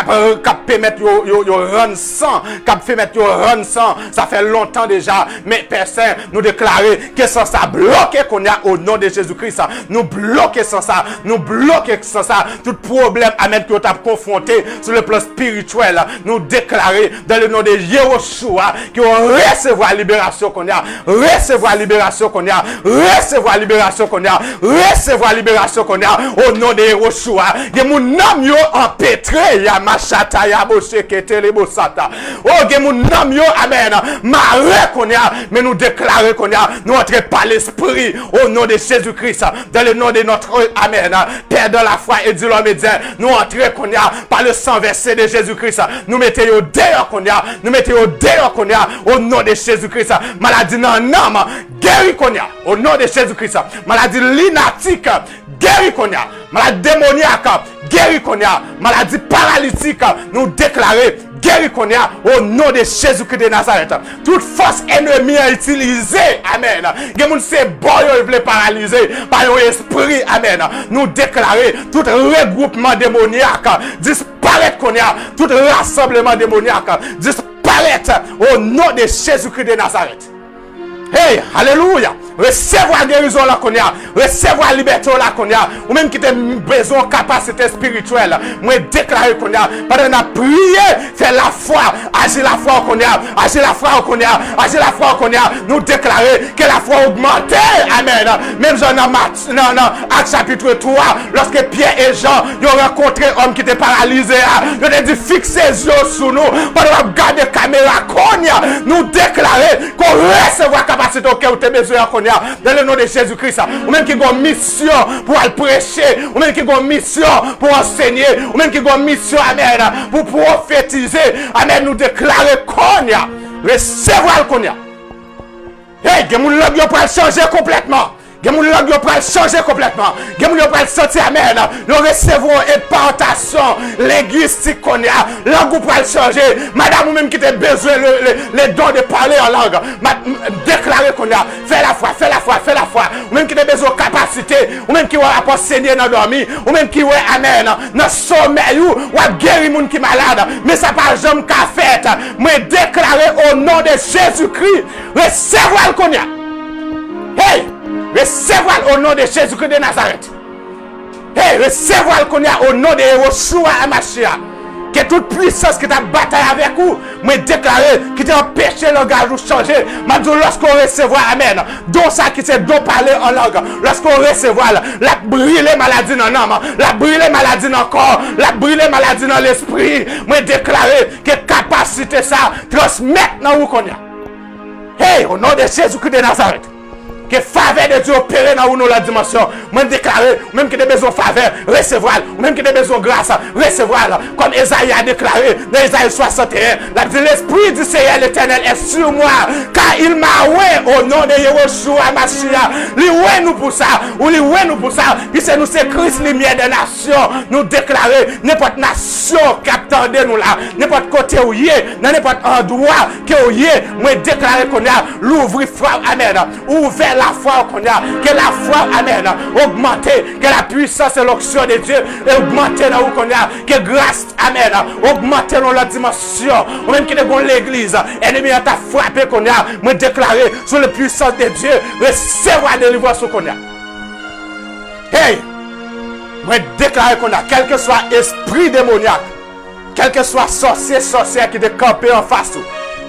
permettre yo rendre sang, qui fait mettre yo rendre sang. Ça fait longtemps déjà, mais personne nous déclarer que sans ça bloqué qu'on a au nom de Jésus-Christ, nous bloquer sans ça, nous bloquer sans ça tout problème, amen, que tu as confronté sur le plan spirituel, nous déclarer dans le nom de Yehoshua que on recevoir libération qu'on a, recevoir libération qu'on a, recevoir libération qu'on a, recevoir libération qu'on a au nom de Yehoshua. Ge moun nam yo empêtré ya machata ya boshe ketele bosata. Oh ge moun nam yo amen. Marre qu'on a, mais nous déclarer qu'on a, nous entrer par l'esprit au nom de Jésus-Christ, dans le nom de notre amen. Père de la foi et du l'homme et Dieu, nous entrer qu'on a par le sang versé de Jésus-Christ. Nous mettons au dehors qu'on a, nous mettons au dehors qu'on a au nom de Jésus-Christ. Maladie dans l'âme, guéri qu'on a au nom de Jésus-Christ. Maladie lunatique, guéri qu'on a. Maladie démoniaque, guéri qu'on a. Maladie paralytique, nous déclarer guéri qu'on a au nom de Jésus-Christ de Nazareth. Toute force ennemie à utiliser, amen. Gen c'est bon, il veut paralyser par un esprit, amen. Nous déclarer tout regroupement démoniaque disparaître qu'on a, tout rassemblement démoniaque disparaître au nom de Jésus-Christ de Nazareth. Hey, alléluia. Recevoir guérison là qu'on a. Recevoir liberté là qu'on a. Ou même qui a besoin de capacité spirituelle. Moi déclarer qu'on a. Pendant qu'on a prié, faire la foi. Agir la foi qu'on a. Agir la foi qu'on a. Agir la foi qu'on a. Nous déclarer que la foi augmente. Amen. Même Jean dans Acte chapitre 3. Lorsque Pierre et Jean ont rencontré un homme qui était paralysé. Ils ont dit fixer les yeux sur nous. Pendant qu'on regarde la caméra qu'on a. Nous déclarer qu'on recevoir capacité auquel vous avez besoin qu'on a. Dans le nom de Jésus-Christ. Ou même qui ont une mission pour aller prêcher. Ou même qui ont une mission pour enseigner. Ou même qui ont une mission, amen, pour prophétiser. Amen, nous déclarer qu'on a. Recevoir qu'on a. Hey, il y a des gens qui vont changer complètement. Il y a des gens qui vont changer complètement. Il y a des gens qui vont sortir, amen. Nous recevons impartation linguistique qu'on a. Langue pour changer. Madame, ou même qui a besoin les dons de parler en langue. Déclarer qu'on a. Fais la foi, fais la foi, fais la foi. Ou même qui a besoin de capacité. Ou même qui va enseigner dans dormir. Ou même qui va, amen, dans le sommeil. Ou à guérir les gens qui sont malades. Mais ça pas jamais qu'à faire. Mais déclarer au nom de Jésus-Christ. Recevoir qu'on a. Hey! Recevoir au nom de Jésus-Christ de Nazareth. Hey, recevoir qu'on a au nom de Yeshua Hamashiach. Que toute puissance qui t'a bataille avec vous, me déclarer, qui t'a empêché le langage de changer. Mais lorsqu'on recevoir, amen, donc ça qui c'est donc parler en langue. Lorsqu'on recevoir, la brûler maladie dans l'âme, la brûler maladie dans le corps, la brûler maladie dans l'esprit. Me déclarer que capacité ça transmettre dans vous qu'on a. Hey, au nom de Jésus-Christ de Nazareth. Que faveur de Dieu opérer dans nous la dimension. Même déclarer, même qui a besoin de faveur, recevoir. Même qui a besoin de grâce, recevoir. Comme Esaïe a déclaré dans Esaïe 61. La dit l'Esprit du Seigneur l'Éternel est sur moi. Car il m'a oué au nom de Yeshua Mashiach. Il oué nous pour ça. Ou il oué nous pour ça. Puis c'est nous, c'est Christ, lumière des nations. Nous déclarer n'importe nation qui attendait nous là. N'importe côté où il est. Dans n'importe endroit qui où il est. Moi déclarer qu'on a l'ouvrir foi. Amen. Ouvert la foi qu'on a, que la foi, amen, augmenter, que la puissance et l'onction de Dieu augmenter dans où qu'on a, que grâce, amen, augmenter dans la dimension, ou même qui est dans l'église, ennemi a ta frappé qu'on a, me déclarer sur la puissance de Dieu, recevoir délivrance qu'on a. Hey, me déclarer qu'on a, quel que soit esprit démoniaque, quel que soit sorcière qui est campé en face,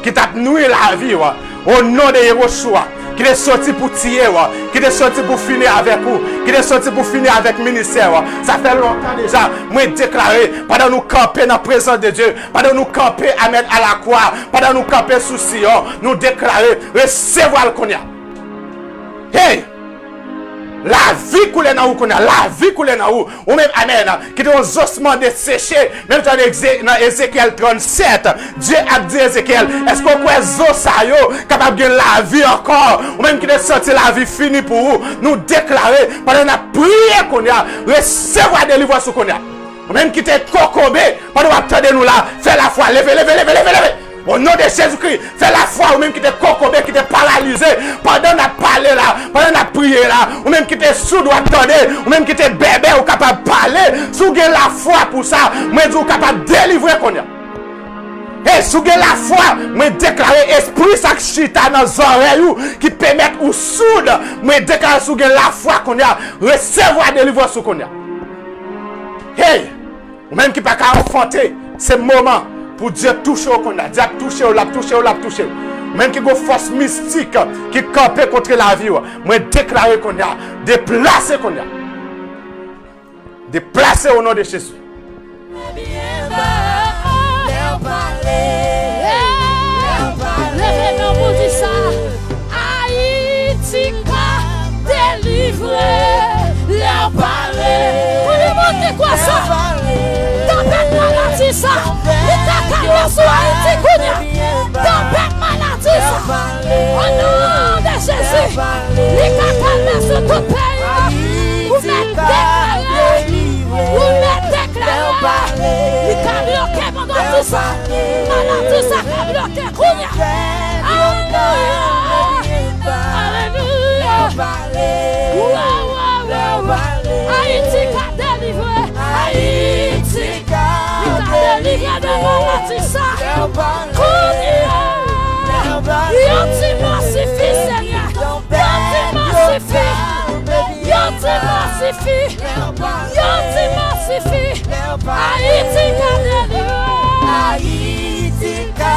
qui t'a noué la vie, au nom de Yeshua. Qui est sorti pour tirer, qui est sorti pour finir avec vous, qui est sorti pour finir avec le ministère. Ça fait longtemps déjà, moi déclaré, pendant nous camper dans la présence de Dieu, pendant nous camper à mettre à la croix, pendant nous camper sous Sion, nous déclarer, recevoir le qu'on a. Hey! La vie coule dans où qu'on a, la vie coule dans où, ou même, amen, qui est un ossement desséché, même dans Ézéchiel 37, Dieu a dit à Ézéchiel, est-ce qu'on peut zosayo capable de la vie encore, ou même qui est sorti la vie finie pour vous, nous déclarer, pendant la prière qu'on a, recevoir des livres qu'on a, ou même qui est cocobé, pendant attendre nous là, faire la foi, levez. Au nom de Jésus-Christ, fais la foi, ou même qui te cocobé, qui te paralysé, pendant la parler là, pendant la prière là, ou même qui te sourd ou attendez, ou même qui te bébé ou capable de parler, si vous avez la foi pour ça, moi je suis capable de délivrer qu'on a. Et si vous avez la foi, moi déclarer esprit ça chita dans les oreilles qui permettent ou sourde, moi déclarer si vous avez la foi qu'on a, recevoir délivrance qu'on a. Hey, ou même qui pas qu'à enfanter, c'est le moment. Pour Dieu toucher au qu'on a, Dieu toucher, l'a touché. Même qui a force mystique qui campe contre la vie, moi déclarer qu'on a, déplacer qu'on a. Déplacer au nom de Jésus. Levez-nous pour dire ça. Haïti a délivré, leur parler. On lui montre quoi ça? Tempête maladie ça. Sur Haïti, tempête maladie, au nom de Jésus, les calmer sur tout pays, vous m'êtes déclaré, les bloqué pendant tout ça, maladie ça a bloqué, alléluia, Haïti a délivré, Haïti a délivré de maladie ça. Yon ti m'en suffit, Seigneur. Yon ti m'en suffit. Yo suffit. Haïti ka délivrer. Haïti ka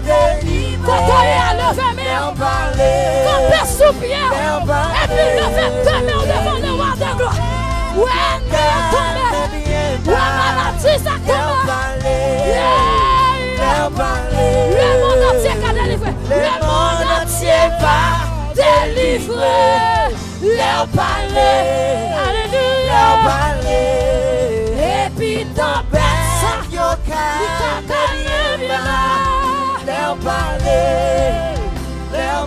délivrer. Quand on est à lever main, camper sous pied, et puis lever deux mains devant le roi de gloire. Ouais, nous tomber. Ouais, maladie ça tombe. Le monde entier va délivrer. Le monde entier va délivrer. Leur palais. Alléluia. Et puis tempête ça. Leur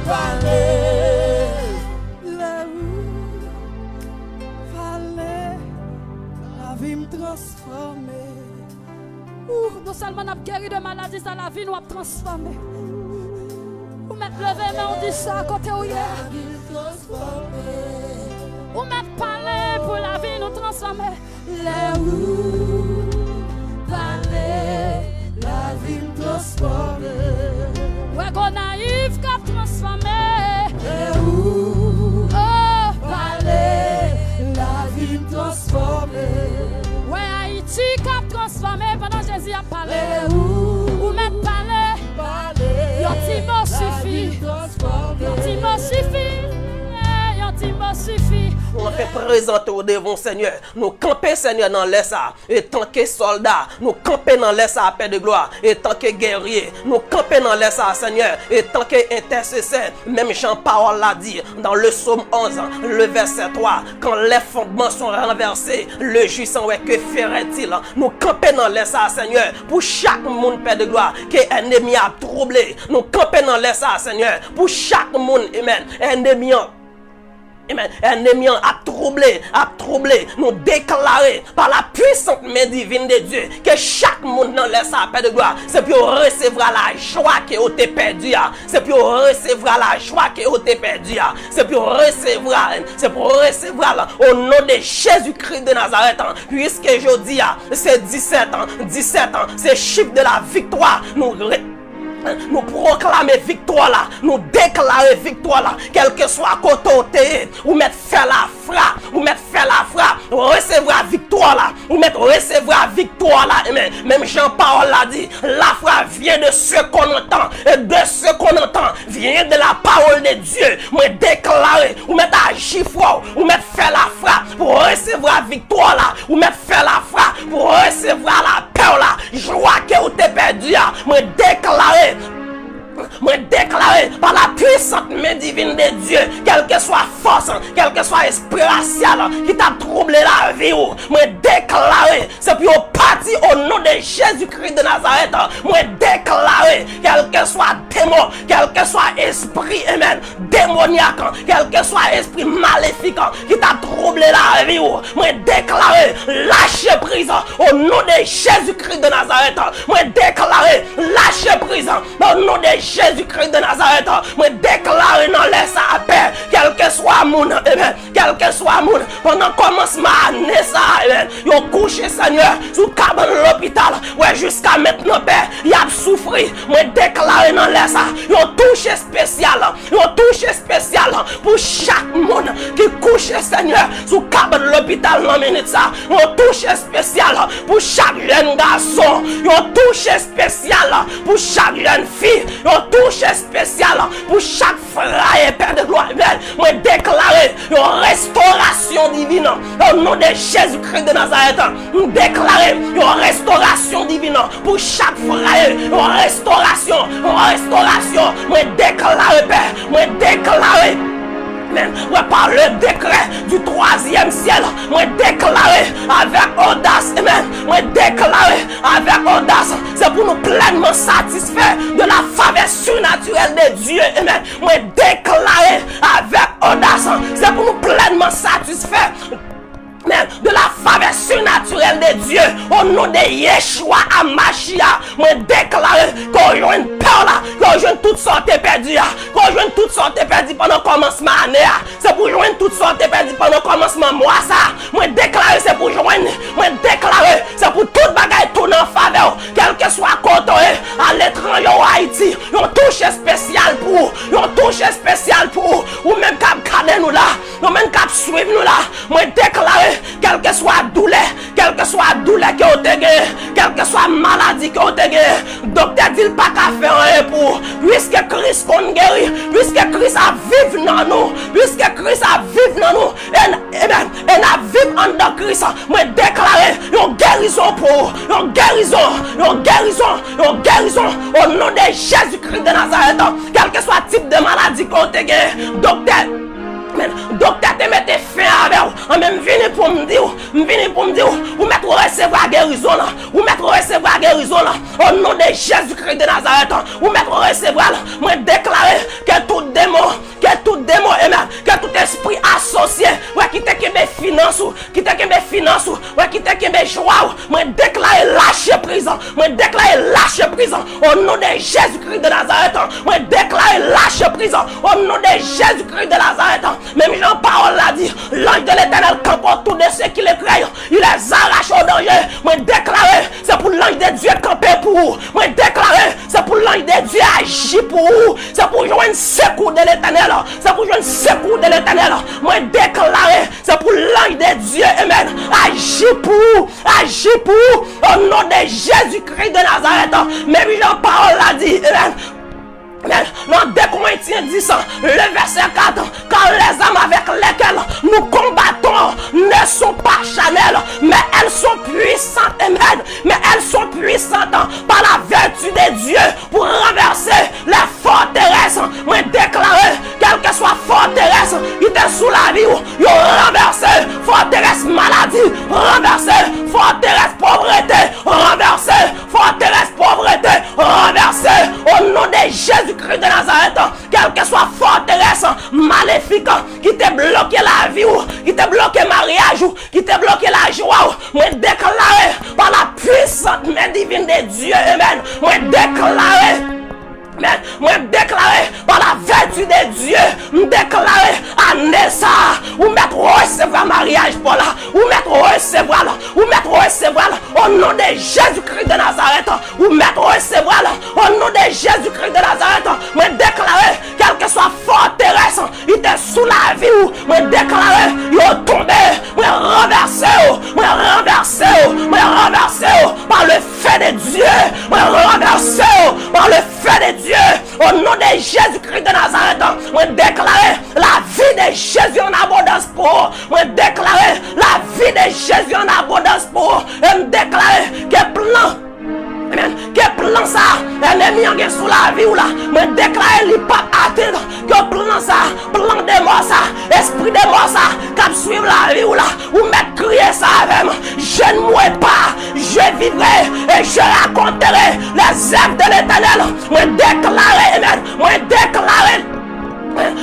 palais. La vie me transformer. Non seulement nous avons guéri de maladie, ça la vie nous a transformé. Vous mettez levé, mais on dit ça à côté où il est. Vous mettez parler pour la vie nous transformer. Les roues, parler, la vie me transformer. Ouais, qu'on naïf qui a transformé. Les roues, oh, parler, la vie me transformer. Ouais, Haïti qui a transformé pendant Jésus a parlé. Ou même parler. Yon ti mot suffit. Yon ti mot suffit. Yon ti mot suffit. On fait présenter au devant Seigneur. Nous camper Seigneur dans l'air et tant que soldats, nous camper dans l'air à paix de gloire et tant que guerrier, nous camper dans l'air Seigneur et tant que intercesseur. Même Jean-Paul l'a dit dans le psaume 11, le verset 3, quand les fondements sont renversés, le juste ouais que ferait-il? Nous camper dans l'air Seigneur pour chaque monde paix de gloire que ennemi a troublé. Nous camper dans l'air Seigneur pour chaque monde, amen, ennemi ennemi a troublé, nous déclarer par la puissante main divine de Dieu que chaque monde dans laisse sa paix de gloire, c'est pour recevoir la joie que vous avez perdu, c'est pour recevoir la joie que vous avez perdu, c'est pour recevoir au nom de Jésus-Christ de Nazareth, puisque je dis c'est 17 ans, c'est chiffre de la victoire, nous proclamer victoire là, nous déclarer victoire là, quel que soit côté ou mettre faire la frappe, recevoir victoire là, ou mettre recevoir victoire là, même Jean-Paul l'a dit, la frappe vient de ce qu'on entend, et de ce qu'on entend vient de la parole de Dieu. Moi déclarer, ou mettre agir fort, ou mettre faire la frappe pour recevoir victoire là, ou mettre faire la frappe pour recevoir la paix là, joie que vous avez perdu, moi déclarer par la puissante main divine de Dieu, quelle que soit force, quel que soit esprit racial qui t'a troublé la vie, moi déclarer, c'est pour partir au nom de Jésus-Christ de Nazareth, moi déclarer, quel que soit démon, quel que soit esprit, amen, démoniaque, quel que soit esprit maléfique qui t'a troublé la vie, moi déclarer, lâcher prise au nom de Jésus-Christ de Nazareth, moi déclarer, lâcher prise au nom de Jésus-Christ de Nazareth, moi déclare dans laisse à paix, quel que soit mon, quel que soit mon, pendant commencement année ça, yo couché Seigneur, sous cabane l'hôpital, ouais jusqu'à maintenant père, y a souffri, moi déclare dans laisse, yo touché spécial pour chaque monde qui couche Seigneur, sous cabane l'hôpital dans minute ça, yo touché spécial pour chaque jeune garçon, yo touché spécial pour chaque jeune fille, touche spéciale pour chaque frère et père de gloire. Moi déclarer une restauration divine au nom de Jésus-Christ de Nazareth. Nous déclarer une restauration divine pour chaque frère. Une restauration. Moi déclarer Père. Moi déclarer. Moi par le décret du 3e ciel, moi déclarer avec audace, moi déclarer avec audace, c'est pour nous pleinement satisfaire de la faveur surnaturelle de Dieu, moi déclarer avec audace, c'est pour nous pleinement satisfaire de la faveur surnaturelle de Dieu au nom de Yeshua Amashia. Moi déclarer qu'on joue une peur là, qu'on joue toutes sortes perdues, qu'on joue toutes sortes perdues pendant le commencement année. C'est pour joindre toutes sortes perdues pendant le commencement mois ça. Moi déclarer c'est pour joindre, moi déclarer c'est pour toute bagaille tourner en faveur, quel que soit côté à l'étranger ou à Haïti. On touche spécial pour, ou même cap cadet nous là, ou même cap suivre nous là. Moi déclarer docteur dit pas qu'à faire rien pour, puisque Christ qu'on guérit, puisque Christ a vivre dans nous, puisque Christ a vivre dans nous, et a vivre en dans Christ, moi déclarer une guérison pour, une guérison au nom de Jésus-Christ de Nazareth, quel que soit le type de maladie qu'on te gagne, docteur te mette fin avec vous, même venez pour me dire, vous mettre recevoir guérison là, vous mettre recevoir guérison là, au nom de Jésus-Christ de Nazareth, vous mettre recevoir là, moi déclarer que tout démon, amen, que tout esprit associé, ouais, qui te mes finances, qui te mes finances, ouais, qui te mes joie, moi déclarer lâcher prison, moi déclarer lâcher prison, au nom de Jésus-Christ de Nazareth, moi déclarer lâcher prison, au nom de Jésus-Christ de Nazareth. Même Jean-Parole l'a dit, l'ange de l'Éternel campe tous de ceux qui les craignent, il les arrache au danger. Moi déclarer, c'est pour l'ange de Dieu camper pour vous. Moi déclarer, c'est pour l'ange de Dieu agir pour vous. C'est pour jouer un secours de l'Éternel. C'est pour jouer un secours de l'Éternel. Moi déclarer, c'est pour l'ange de Dieu, amen, agir pour vous, au nom de Jésus-Christ de Nazareth. Même Jean-Parole l'a dit, amen. Dans 2 Corinthiens 10, le verset 4, car les âmes avec lesquelles nous combattons ne sont pas charnelles, mais elles sont puissantes, amen, mais elles sont puissantes par la vertu de Dieu pour renverser les forteresses. Moi déclarer, quelle que soit forteresse qui était sous la vie, ils ont renversé forteresse maladie, renversé forteresse pauvreté, renversé forteresse pauvreté, renversé au nom de Jésus-Christ de Nazareth, quelle que soit forteresse maléfique qui t'a bloqué la vie, qui t'a bloqué le mariage, qui t'a bloqué la joie, moi déclarer par la puissante main divine de Dieu, amen, moi déclarer par la vertu de Dieu, me déclarer à Nessa, ou mettre recevoir mariage pour là, ou mettre recevoir là, au nom de Jésus-Christ de Nazareth, ou mettre recevoir là, au nom de Jésus-Christ de Nazareth, me déclarer, quelle que soit forteresse, il était sous la vie, me déclarer, il est tombé, me renversé, par le feu de Dieu, me renversé par le feu de Dieu. Au nom de Jésus-Christ de Nazareth, moi déclarer la vie de Jésus en abondance pour. Moi déclarer la vie de Jésus en abondance pour. Et me déclarer que plan. Amen. Que plan ça, l'ennemi en sous la vie ou là, me déclarer li pas atteindre, que plan ça, plan de mort ça, esprit de mort ça, cap suivre la vie ou là, ou mettre crier ça avec moi, je ne mourrai pas, je vivrai et je raconterai les œuvres de l'Éternel, me déclarer, amen, me déclarer.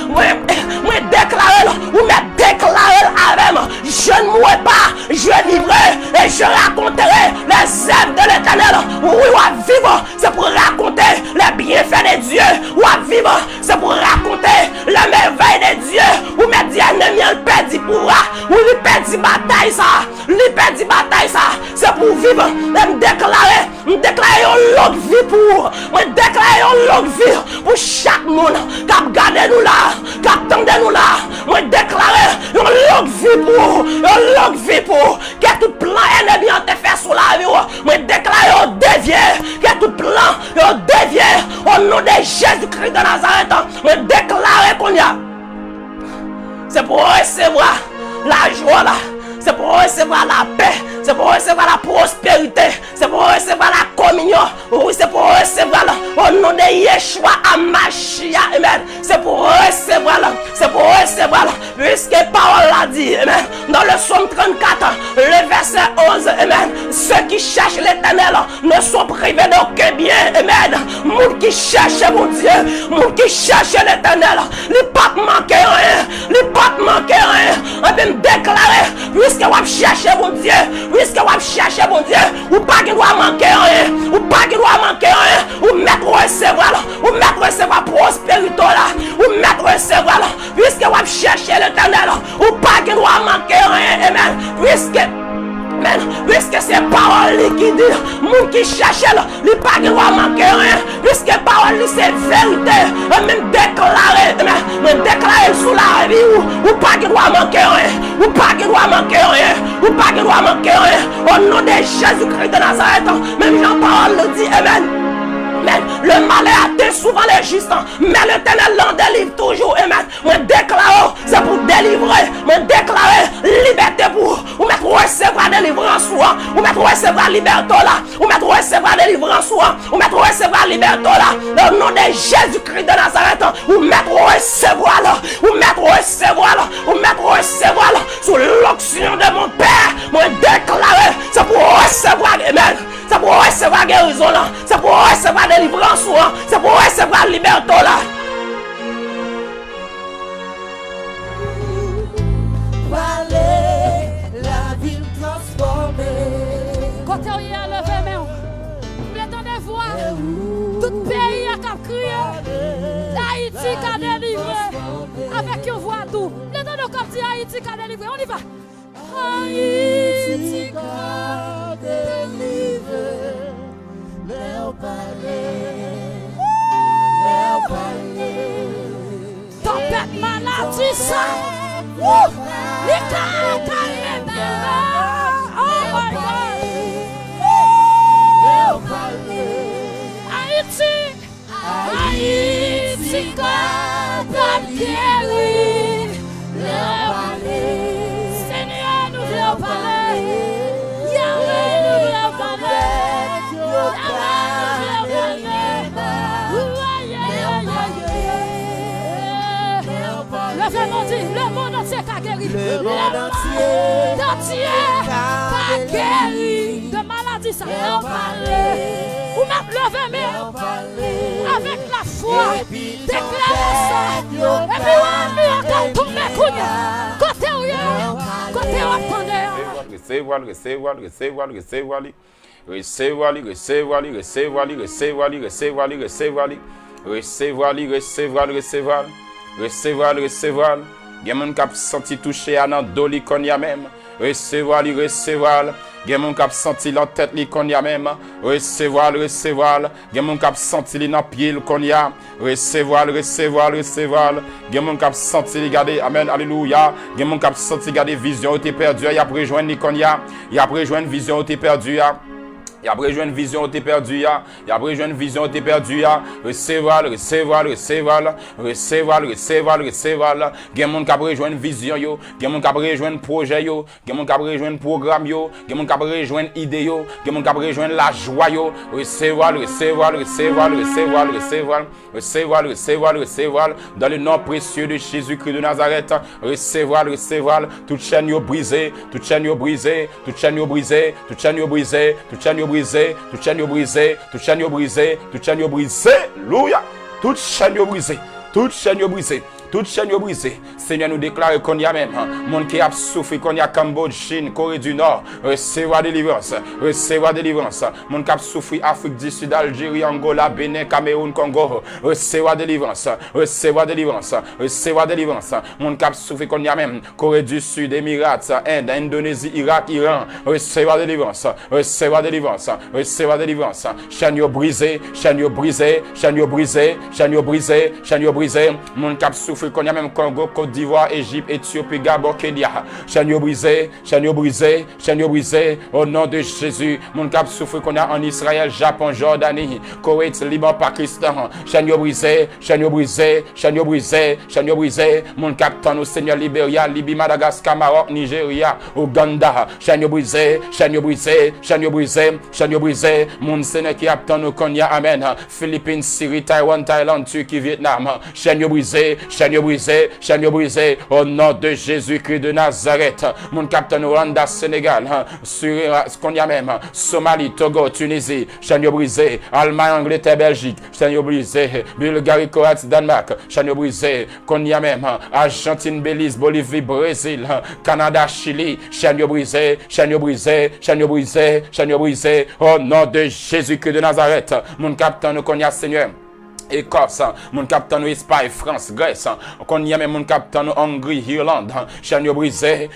Moi déclarer ou me déclarer avec moi, je ne mourrai pas, je vivrai et je raconterai les œuvres de l'Éternel. Oui, ou à vivre, c'est pour raconter les bienfaits de Dieu. Ou à vivre, c'est pour raconter les merveilles de Dieu. Ou me dit ennemi, il perdit pouvoir, ou il perdit bataille ça, c'est pour vivre et me déclarer une longue vie pour, me déclarer une longue vie pour chaque monde qui a gardé nous là, qui attendait nous là, moi déclarer une longue vie pour, que tout plan ennemi en te fait sur la vie, moi déclarer on dévie, que tout plan on dévie, au nom de Jésus-Christ de Nazareth, moi déclarer qu'on y a, c'est pour recevoir la joie là, c'est pour recevoir la paix, c'est pour recevoir la prospérité, c'est pour recevoir la communion, oui, c'est pour recevoir au nom de Yeshua Amashia, amen, c'est pour recevoir, puisque parole l'a dit, amen, dans le psaume 34, le verset 11, amen, ceux qui cherchent l'Éternel ne sont privés d'aucun bien, amen, moun qui cherche mon Dieu, moun qui cherche l'Éternel, les pas manquer rien, on peut me déclarer, puisque on cherche mon Dieu, ou pas qu'il doit manquer rien, ou mettre recevoir prospérité là, ou mettre recevoir là, puisque on cherche l'Éternel, ou pas qu'il doit manquer rien, amen, puisque c'est parole qui dit, moun qui cherche là, il pas qu'il doit manquer rien, puisque parole c'est vérité, même déclarer, sous la vie, ou pas qu'il doit manquer rien, au nom de Jésus-Christ de Nazareth, même Jean-Parole le dit, Amen. Amen. Le malheur atteint souvent les justes, mais l'Éternel l'en délivre toujours. Amen. Moi déclare, c'est pour délivrer. Moi déclare liberté pour. Ou mettre recevoir délivrance ou mettre recevoir liberté là. Ou mettre recevoir délivrance ou mettre recevoir liberté là. Dans le nom de Jésus-Christ de Nazareth, ou mettre recevoir là. Ou mettre recevoir là. Ou mettre recevoir là. Sous l'onction de mon Père, moi déclare, c'est pour recevoir. Amen. C'est pour recevoir guérison là. C'est pour recevoir délivrance là. C'est pour recevoir liberté là. Parler, la ville transformée. Quand on y a levé main, vous entendez voir tout pays a crié. Haïti a délivré avec une voix douce. Vous entendez comme dit Haïti a délivré. On y va. Haïti a délivré. Leur palais, Tempête maladie ça. Les oh my God. Haïti, Haïti, God guérit. Seigneur, nous voulons parler. Yahweh, nous voulons parler. Yahweh, nous voulons parler. Le monde dit, le monde entier a guéri. Le monde entier a guéri de maladie, ça va parler. Ou même lever mais avec la foi, déclarer ça. Et puis on va tomber côté où attendez. Recevoir. Gen moun kap senti touché à nan do li kon ya même. Recevoir. Gen moun kap senti la tête li kon ya même. Recevoir. Gen moun kap senti li nan pied li kon ya. Recevoir. Gen moun kap senti li gade. Amen. Alléluia. Gen moun kap senti gade vision ou te perdu. Y a rejoindre li kon ya. Y a rejoindre vision ou te perdu ya. Il y a besoin de vision où tu es perdu. Il y a besoin de vision où tu es perdu. Recevoir. Gen moun kap rejoindre vision yo. Gen moun kap rejoindre projet yo. Gen moun kap rejoindre programme yo. Gen moun kap rejoindre idée yo. Gen moun kap rejoindre la joie yo. Recevoir. Dans le nom précieux de Jésus-Christ de Nazareth. Recevoir. Toute chaîne yo brisée. Toute chaîne yo brisée. Alléluia. Toute chaîne brisée. Toute chaîne brisée. Seigneur nous déclare qu'on y a même monde qui a souffert qu'on y a Cambodge, Chine, Corée du Nord, recevoir délivrance. Monde qui a souffert Afrique du Sud, Algérie, Angola, Bénin, Cameroun, Congo, recevoir délivrance. Monde qui a souffert qu'on y a même Corée du Sud, Émirats, Inde, Indonésie, Irak, Iran, recevoir délivrance. Chaîne brisée. Monde qui a souffert qu'on y a même Congo, Côte d'Ivoire, Égypte, Éthiopie, Gabon, Kenya. Chaîne brisée. Au nom de Jésus. Mon cap souffre qu'on a en Israël, Japon, Jordanie, Koweït, Liban, Pakistan. Chaîne brisée. Mon cap tant au Seigneur Libéria, Libye, Madagascar, Maroc, Nigeria, Ouganda. Chaîne brisée. Mon Seigneur qui attend nous qu'on y a, amen. Philippines, Syrie, Taïwan, Thaïlande, Turquie, Vietnam. Chaîne brisée. Au nom de Jésus-Christ de Nazareth. Mon capitaine Rwanda, Sénégal, sur ce qu'on y a même, Somalie, Togo, Tunisie, chaîne brisée, Allemagne, Angleterre, Belgique, chaîne brisée, Bulgarie, Croatie, Danemark, chaîne brisée, qu'on y a même, Argentine, Belize, Bolivie, Brésil, Canada, Chili, chaîne brisée. Au nom de Jésus-Christ de Nazareth. Mon capitaine qu'on y a, Seigneur. Écosse, mon capitaine Espagne, France, Grèce, qu'on y a même mon capitaine Hongrie, Irlande, Chanio brisé,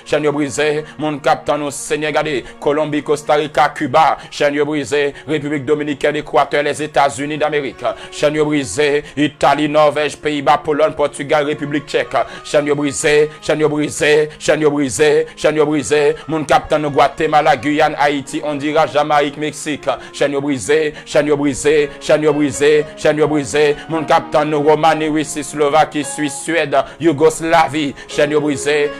mon capitaine Sénégalais, Colombie, Costa Rica, Cuba, Chanio brisé, République Dominicaine, Équateur, les États-Unis d'Amérique, Chanio brisé, Italie, Norvège, Pays-Bas, Pologne, Portugal, République Tchèque, Chanio brisé, mon capitaine Guatemala, Guyane, Haïti, Honduras, Jamaïque, Mexique, Chanio brisé, mon capitaine Roumanie, Russie, Slovaquie, Suisse, Suède, Yougoslavie, Chanio brisé,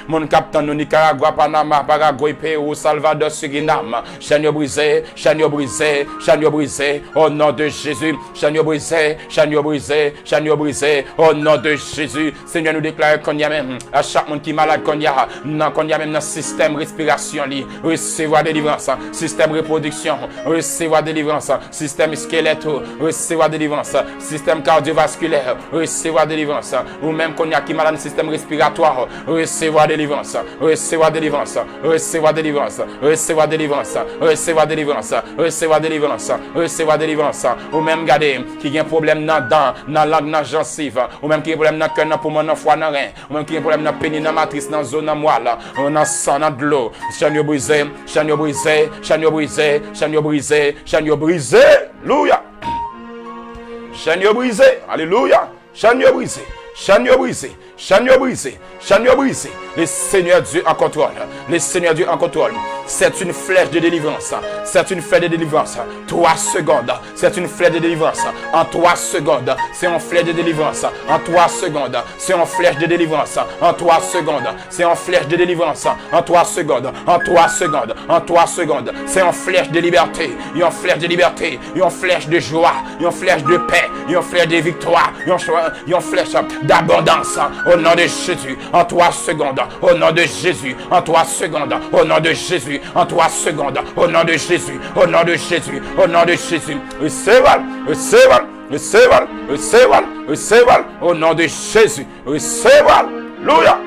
mon capitaine Nicaragua, Panama, Paraguay, Pérou, Salvador, Suriname, Chanio brisé, au nom de Jésus, Chanio brisé, au nom de Jésus. Seigneur, nous déclarons qu'on y a même à chaque monde qui est malade, qu'on y a même dans le système respiration, recevoir délivrance, système reproduction, recevoir délivrance, système squelette, recevoir délivrance, système cardiovasculaire, recevoir délivrance, ou même qu'on y a qui malade dans le système respiratoire, recevoir délivrance, ou même garder qui a un problème dans la langue, dans gencive, ou même qui a un problème dans cœur, dans poumon, dans foie, dans rein, ou même qui a un problème dans pénis, dans matrice, dans zone, dans moelle, dans sang, dans de l'eau, chanio brisé, alléluia. Chanio brisé, le Seigneur Dieu en contrôle, c'est une flèche de délivrance, 3 secondes, c'est une flèche de délivrance, en 3 secondes, c'est une flèche de délivrance, en 3 secondes, c'est une flèche de délivrance, en 3 secondes, c'est une flèche de délivrance, en 3 secondes, c'est une flèche de liberté, une flèche de joie, une flèche de paix, une flèche de victoire, une flèche d'abondance, au nom de Jésus, en 3 secondes, au nom de Jésus, en 3 secondes, au nom de Jésus, en 3 secondes, au nom de Jésus, recevez, au nom de Jésus, recevez, alléluia,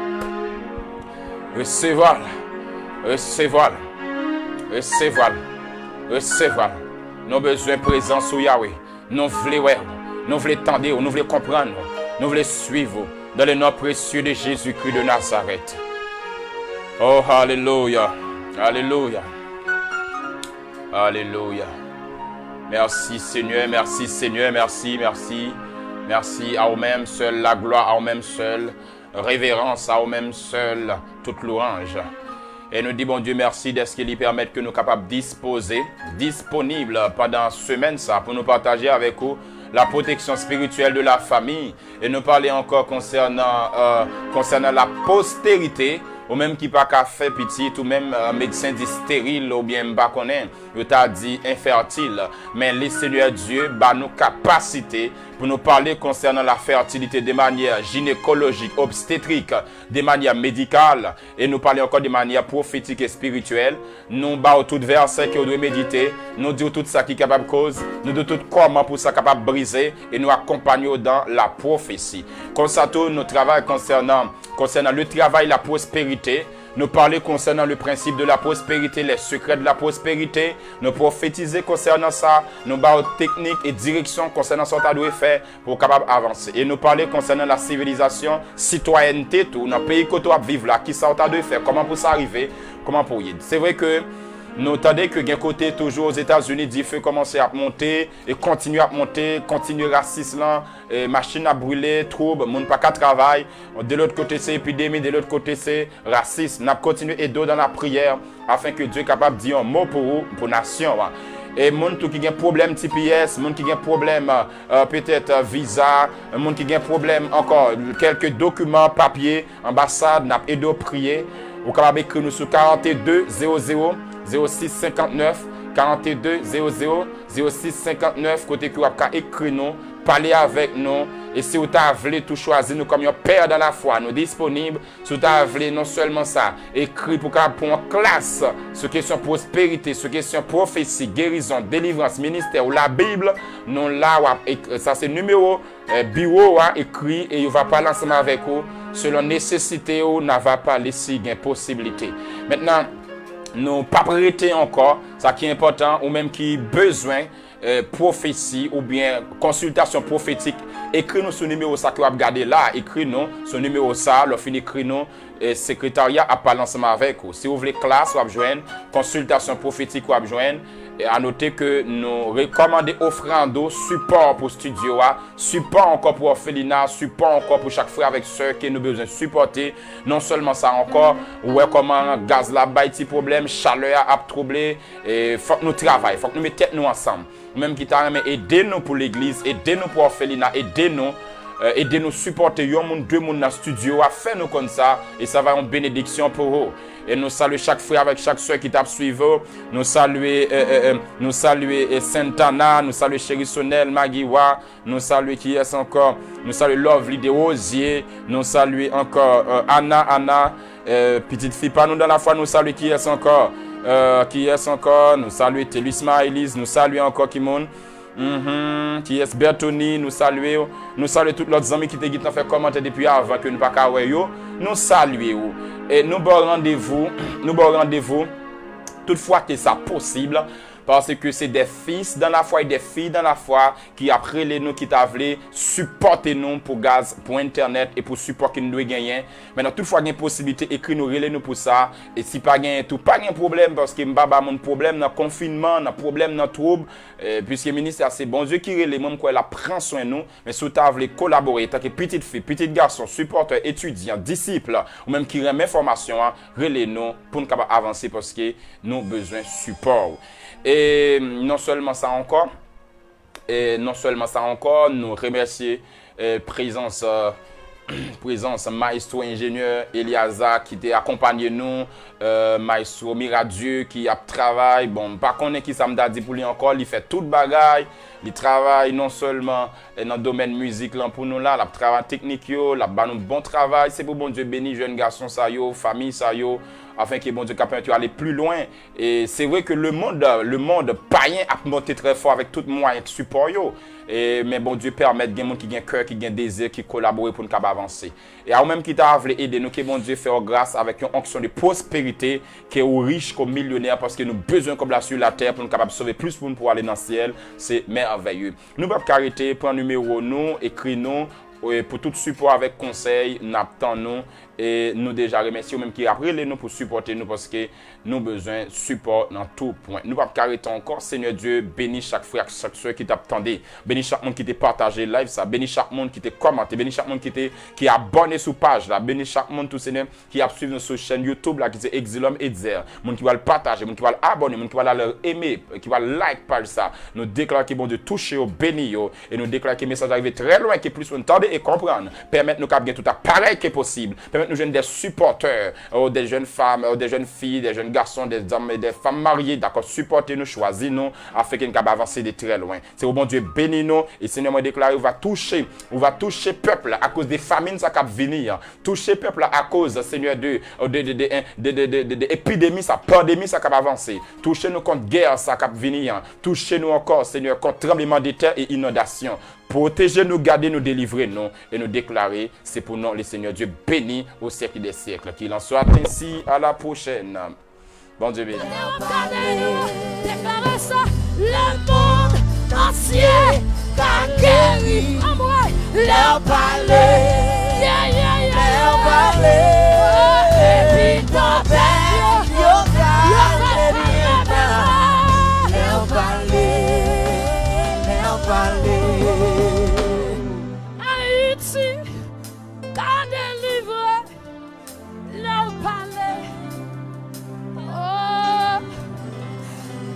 recevez, nos besoins présents sous Yahweh, nous voulons tendre, nous voulons comprendre, nous voulons suivre dans le nom précieux de Jésus-Christ de Nazareth. Oh, alléluia, alléluia, alléluia. Merci Seigneur, merci à vous-même seul, la gloire à vous-même seul, révérence à vous-même seul, toute louange. Et nous disons, bon Dieu, merci de ce qu'il permet que nous soyons capables de disposer, disponibles pendant la semaine, ça, pour nous partager avec vous la protection spirituelle de la famille. Et nous parler encore concernant la postérité, ou même qui pas qu'à faire petit, ou même médecin dit stérile, ou bien pas connaît, ou t'a dit infertile. Mais le Seigneur Dieu bat nous capacité pour nous parler concernant la fertilité de manière gynécologique, obstétrique, de manière médicale, et nous parler encore de manière prophétique et spirituelle. Nous bat tout verset que vous devez méditer, nous disons tout ça qui est capable de cause, nous disons tout comment pour ça capable de briser, et nous accompagnons dans la prophétie. Concernant nos travail concernant le travail, la prospérité, nous parler concernant le principe de la prospérité, les secrets de la prospérité, nous prophétiser concernant ça, nous parler technique et direction concernant ce qu'on doit faire pour capable avancer. Et nous parler concernant la civilisation, citoyenneté, tout, dans le pays que tu vas vivre là, qui ça doit faire, comment pour ça arriver, comment pour y. C'est vrai que nous entendons que d'un côté, toujours aux États-Unis, dit feu commence à monter et continue à monter, continue racisme, machine à brûler, trouble, monde pas qu'à travail. De l'autre côté, c'est épidémie, de l'autre côté, c'est racisme. Nous continuons à aider dans la prière afin que Dieu soit capable de dire un mot pour la nation. Et les gens qui ont un problème TPS, les gens qui ont un problème peut-être visa, les gens qui ont un problème encore quelques documents, papiers, ambassade, nous avons aidé à prier. Vous pouvez écrire nous sur 42 00 06 59 42 00 06 59 côté que vous pouvez écrire nous, parler avec nous. Et si vous avez tout choisi nous comme un père dans la foi, nous disponibles. Si vous avez non seulement ça, écrit pour une classe sur question prospérité, sur question prophétie, guérison, délivrance, ministère ou la Bible, nous là, ça c'est numéro bureau écrit et il va parler ensemble avec vous selon nécessité ou n'a va pas laisser une possibilité. Maintenant, nous pas prêter encore, ça qui est important, ou même qui besoin prophétie ou bien consultation prophétique, écris-nous ce numéro ça que vous regardez là, écris-nous ce numéro ça, le fin écris-nous secrétariat à parler ensemble avec vous. Si vous voulez classe, vous joindre consultation prophétique vous joindre. Et à noter que nous recommandons offrande, support pour studio, support encore pour Orphelina, support encore pour chaque frère avec soeur qui nous besoin de supporter. Non seulement ça encore, ouais comment gaz là bas petit problème, chaleur a troublé, et faut que nous travaillons, faut que nous mettions nous ensemble. Même qui t'a aidez-nous pour l'église, aidez-nous pour Orphelina, aidez-nous supporter un monde, deux mondes dans le studio, à faire nous comme ça, et ça va être une bénédiction pour eux. Et nous saluons chaque frère avec chaque soeur qui t'a suivi. Nous saluons Saint-Anna, nous saluons Chéri Sonel, Magiwa, nous saluons qui est encore, nous saluons Lovely de Rosier, nous saluons encore Anna, petite fille pas nous dans la foi, nous saluons qui est encore, nous saluons Télusma Elise, nous saluons encore Kimon. Qui est Bertoni, nous saluons tous les amis qui te fait commenter depuis avant que nous pas nous saluons et nous bon rendez-vous toutefois que ça possible parce que c'est des fils dans la foi et des filles dans la foi qui après les nous qui t'avent supporter nous pour gaz, pour internet et pour support que nous devons gagner. Maintenant toutefois il y a une possibilité écrit nous relais nous pour ça et si pas gain tout pas de problème parce que m'ba mon problème dans confinement, dans problème dans trouble puisque le ministère c'est bon Dieu qui relais même quoi la prend soin nous mais si tu veux collaborer tant que petite fille, petit garçon, supporter, étudiant, disciple ou même qui remet formation relais nous pour nous capable avancer parce que nous besoin support. Et non seulement ça encore, nous remercions présence maestro ingénieur Eliaza qui t'a accompagné nous, maestro Miradieu qui a travaillé, bon, pas connaître qui ça m'a dit pour lui encore, il fait toute bagaille, il travaille non seulement dans le domaine musique là pour nous là, il travaille technique yo, il a un bon travail, c'est pour bon Dieu béni jeune garçon ça yo, famille ça yo, afin que bon Dieu capable de aller plus loin. Et c'est vrai que le monde païen a monté très fort avec tout moyen de support yo. Mais bon Dieu permet des gens qui ont cœur, qui ont désir, qui collaborent pour nous avancer. Et à même qui t'a voulu aider nous, que bon Dieu fait grâce avec une onction de prospérité qui est riche comme millionnaire parce que nous avons besoin comme là sur la terre pour nous capable sauver plus pour nous pour aller dans le ciel. C'est merveilleux. Nous ne pouvons pas arrêter, prendre numéro nous, écrit nous. Et pour tout support avec conseil, nous attendons et nous déjà remercions même qui après nous pour supporter nous parce que nous avons besoin de support dans tout point. Nous ne pouvons pas arrêter encore. Seigneur Dieu, bénis chaque frère, chaque soeur qui t'attendait. Bénis chaque monde qui t'a partagé live ça. Bénis chaque monde qui t'a commenté. Bénis chaque monde qui est abonné sur page là. Bénis chaque monde tout Seigneur qui a suivi sur chaîne YouTube là qui c'est Exilum Edzer. Monde qui va le partager, monde qui va l'abonner, monde qui va le aimer, qui va like par ça. Nous déclarons que bon Dieu toucher au béni et nous déclarons que le message arrive très loin que plus on entendre et comprendre. Permettre nous capter tout appareil qui est possible. Permettre nous jeunes des supporters, des jeunes femmes, des jeunes filles, des jeunes garçons, des hommes et des femmes mariées, d'accord, supporter nous, choisir nous, afin qu'ils puissent avancer de très loin. C'est au bon Dieu béni nous et Seigneur m'a déclaré, on va toucher peuple à cause des famines ça cap venir, toucher peuple à cause Seigneur de épidémies, ça pandémie ça cap avancer, toucher nous contre guerre ça cap venir, toucher nous encore Seigneur contre tremblement de terre et inondation. Protéger nous, garder nous, délivrer nous et nous déclarer, c'est pour nous le Seigneur Dieu béni au siècle des siècles. Qu'il en soit ainsi, à la prochaine. Bon Dieu béni. Déclarer ça, le monde entier t'a guéri. En moi, leur parler. Leur parler. Et puis ton père, leur parler. Haïti, qu'a délivré, leur parler. Oh,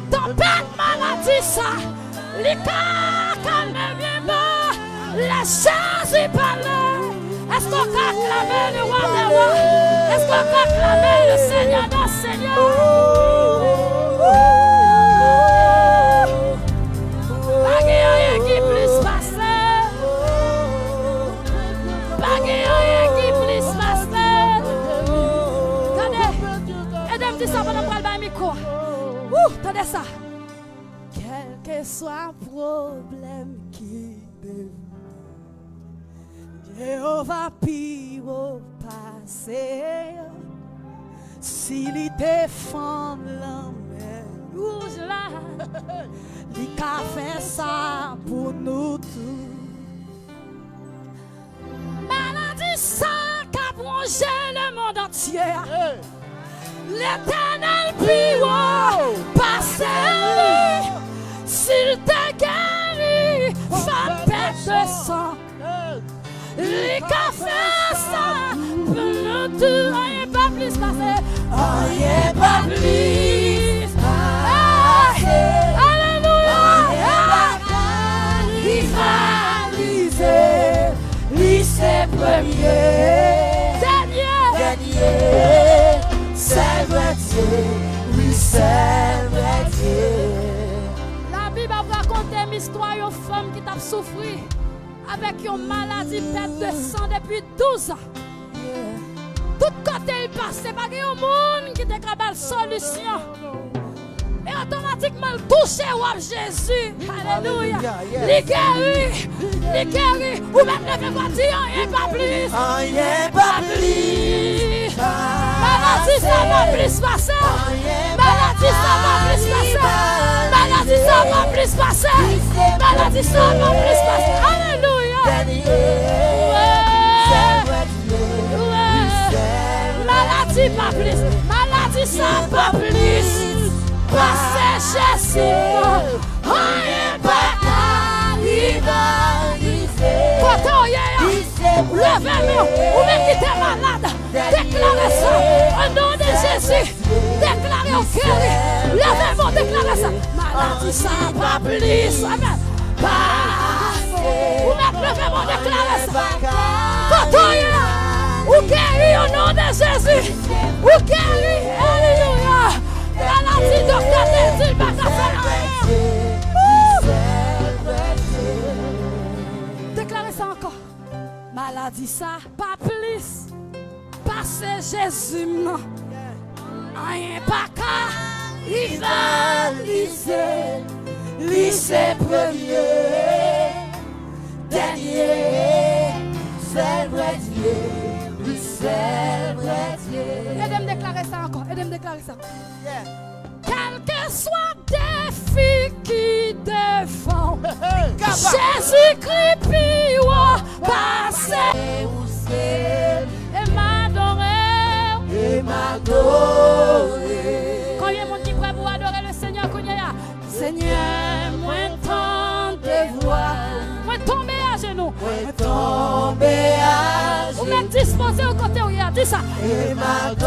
tempête maladie ça, les cas calme bien bas, les choses y parlent. Est-ce qu'on peut acclamer le roi des rois? Est-ce qu'on peut acclamer le Seigneur des seigneurs? Pas rien qui plus passer. Pas rien qui plus passer. Attendez, aidez-moi dire ça pendant que je vais micro. Attendez ça. Quel que soit le problème qui peut, Jéhovah pire passer. s'il défend l'homme rouge là, il a fait ça pour nous tous. Maladie ça qu'a plongé le monde entier. L'Éternel plus haut, passez s'il te guérit, femme pète de sang. Les cafés ça, pour nous tous, rien pas plus passé, rien pas plus passé. Alléluia, rivaliser, lycée premier, dernier, c'est vrai Dieu, oui c'est vrai Dieu. La Bible a raconté une histoire d'une femme qui t'a souffert avec une maladie perte de sang depuis 12 ans. Tout côté il passait, pas de monde qui te capable de solution. Et automatiquement il touche à Jésus. Alléluia. Il guérit. Ou même ne peut pas dire rien pas plus. Rien pas plus. Maladie ça va plus passer. Maladie ça va plus passer. Maladie ça va plus passer. Maladie ça va plus passer. Alléluia. Maladie pas plus. Maladie ça pas plus. Passez Jésus. Rien pas rivaliser. Levez-moi, ou même qui est malade, déclarez ça au nom de Jésus. Déclarez au cœur. Levez-moi, déclarez ça. Maladie ça pas plus. Amen. Ou même levez-moi, déclarez ça. Ou guéris au nom de Jésus. Ou guéris. Alléluia. Maladie docteur ne dit pas qu'à faire rien. Déclarez ça encore. Maladie ça, pas plus. Passez Jésus, non. Rien pas qu'à rivaliser. Lycée premier, dernier, c'est vrai Dieu, c'est vrai Dieu. Aidez-moi déclarer ça encore, aidez-moi déclarer ça. Quel que soit défi qui défend, Jésus-Christ puis passer et m'adorer. Combien de monde qui prêt pour adorer le Seigneur? Seigneur, moi tant de voix, moi tomber à genoux, moi tomber à genoux. Vous m'êtes disposé au côté où il y a dit ça. Et m'adorer.